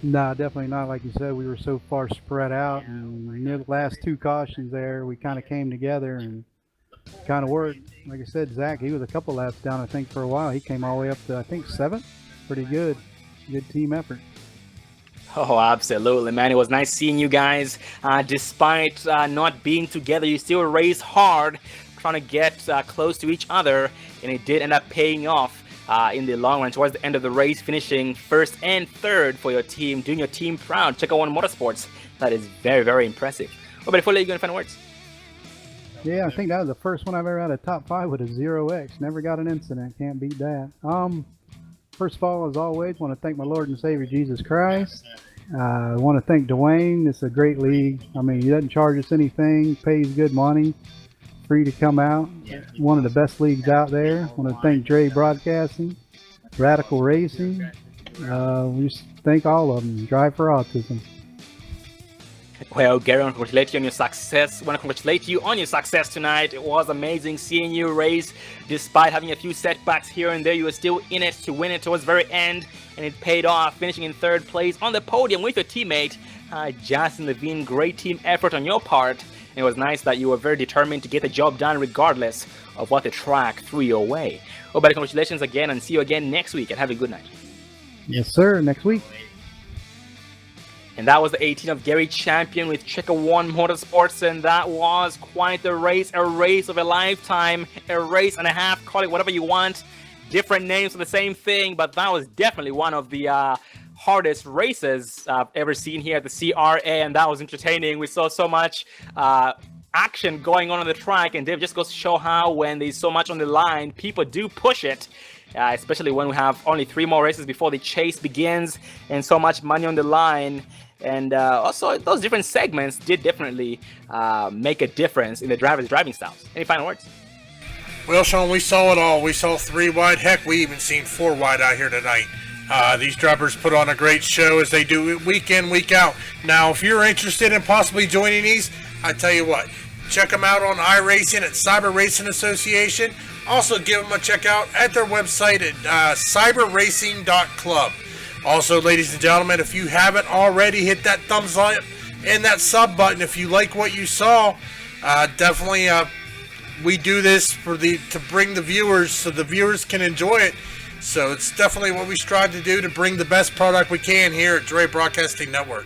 Nah, definitely not. Like you said, we were so far spread out, and near the last 2 cautions there, we kind of came together and kind of worked. Like I said, Zach, he was a couple laps down, I think, for a while. He came all the way up to, I think, 7th. Pretty good. Good team effort. Oh, absolutely, man. It was nice seeing you guys. Despite not being together, you still race hard, trying to get close to each other, and it did end up paying off in the long run towards the end of the race, finishing 1st and 3rd for your team, doing your team proud. Checker One Motorsports. That is very, very impressive. Oh, but before I let you go, any final words? Yeah, I think that was the first one I've ever had a top 5 with a 0X. Never got an incident. Can't beat that. First of all, as always, want to thank my Lord and Savior Jesus Christ. I want to thank Dwayne. It's a great league. I mean, he doesn't charge us anything, pays good money, free to come out. One of the best leagues out there. I want to thank Dre Broadcasting, Radical Racing. We just thank all of them. Drive for Autism. Well, Gary, I want to congratulate you on your success. I want to congratulate you on your success tonight. It was amazing seeing you race. Despite having a few setbacks here and there, you were still in it to win it towards the very end, and it paid off, finishing in 3rd place on the podium with your teammate, Justin Levine. Great team effort on your part. And it was nice that you were very determined to get the job done regardless of what the track threw your way. Oh, but congratulations again, and see you again next week, and have a good night. Yes, sir. Next week. And that was the 18th of Gary Champion with Checker One Motorsports, and that was quite a race of a lifetime, a race and a half, call it whatever you want. Different names for the same thing, but that was definitely one of the hardest races I've ever seen here at the CRA, and that was entertaining. We saw so much action going on the track, and Dave just goes to show how when there's so much on the line, people do push it. Especially when we have only 3 more races before the chase begins and so much money on the line. And also, those different segments did definitely make a difference in the drivers' driving styles. Any final words? Well, Sean, we saw it all. We saw 3 wide. Heck, we even seen 4 wide out here tonight. These drivers put on a great show as they do week in, week out. Now, if you're interested in possibly joining these, I tell you what, check them out on iRacing at Cyber Racing Association. Also, give them a check out at their website at cyberracing.club. Also, ladies and gentlemen, if you haven't already, hit that thumbs up and that sub button if you like what you saw. Definitely, we do this to bring the viewers so the viewers can enjoy it. So it's definitely what we strive to do to bring the best product we can here at Dre Broadcasting Network.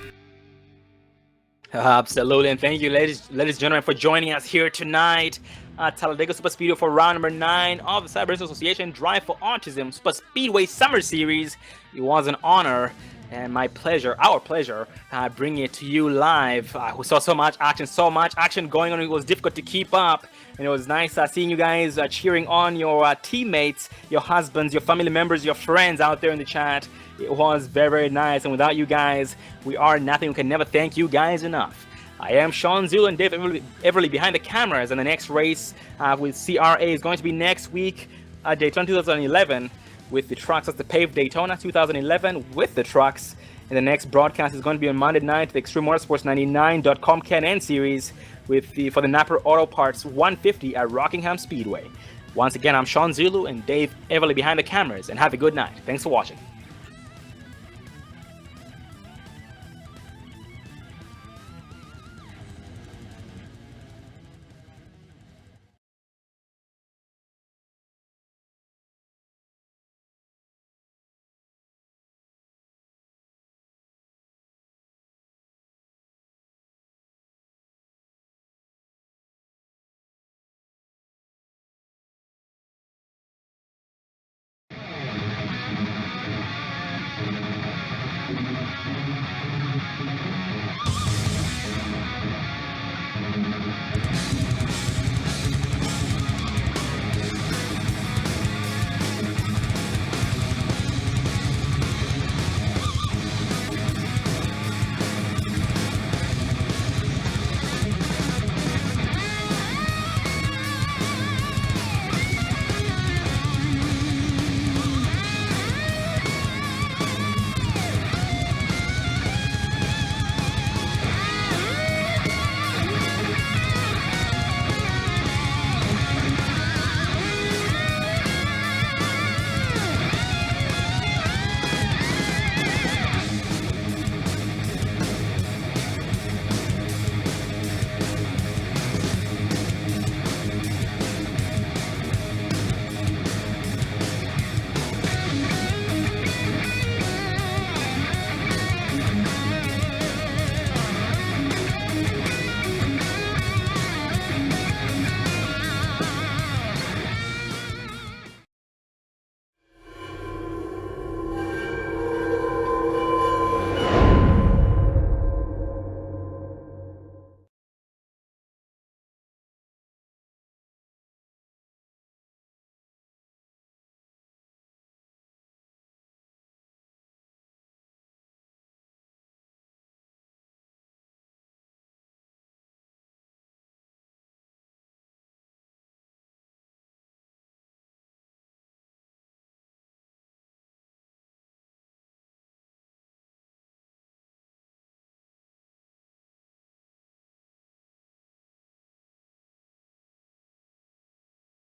Absolutely, and thank you, ladies and gentlemen, for joining us here tonight at Talladega Super Speedway for round number 9 of the Cyber Racing Association Drive for Autism Super Speedway Summer Series. It was an honor and my pleasure, our pleasure, bringing it to you live. We saw so much action going on. It was difficult to keep up, and it was nice seeing you guys cheering on your teammates, your husbands, your family members, your friends out there in the chat. It was very, very nice, and without you guys, we are nothing. We can never thank you guys enough. I am Sean Zulu and Dave Everly behind the cameras, and the next race with CRA is going to be next week at Daytona 2011 with the trucks. That's the paved Daytona 2011 with the trucks. And the next broadcast is going to be on Monday night, the Extreme Motorsports 99.com Can-Am series for the Napa Auto Parts 150 at Rockingham Speedway. Once again, I'm Sean Zulu and Dave Everly behind the cameras, and have a good night. Thanks for watching.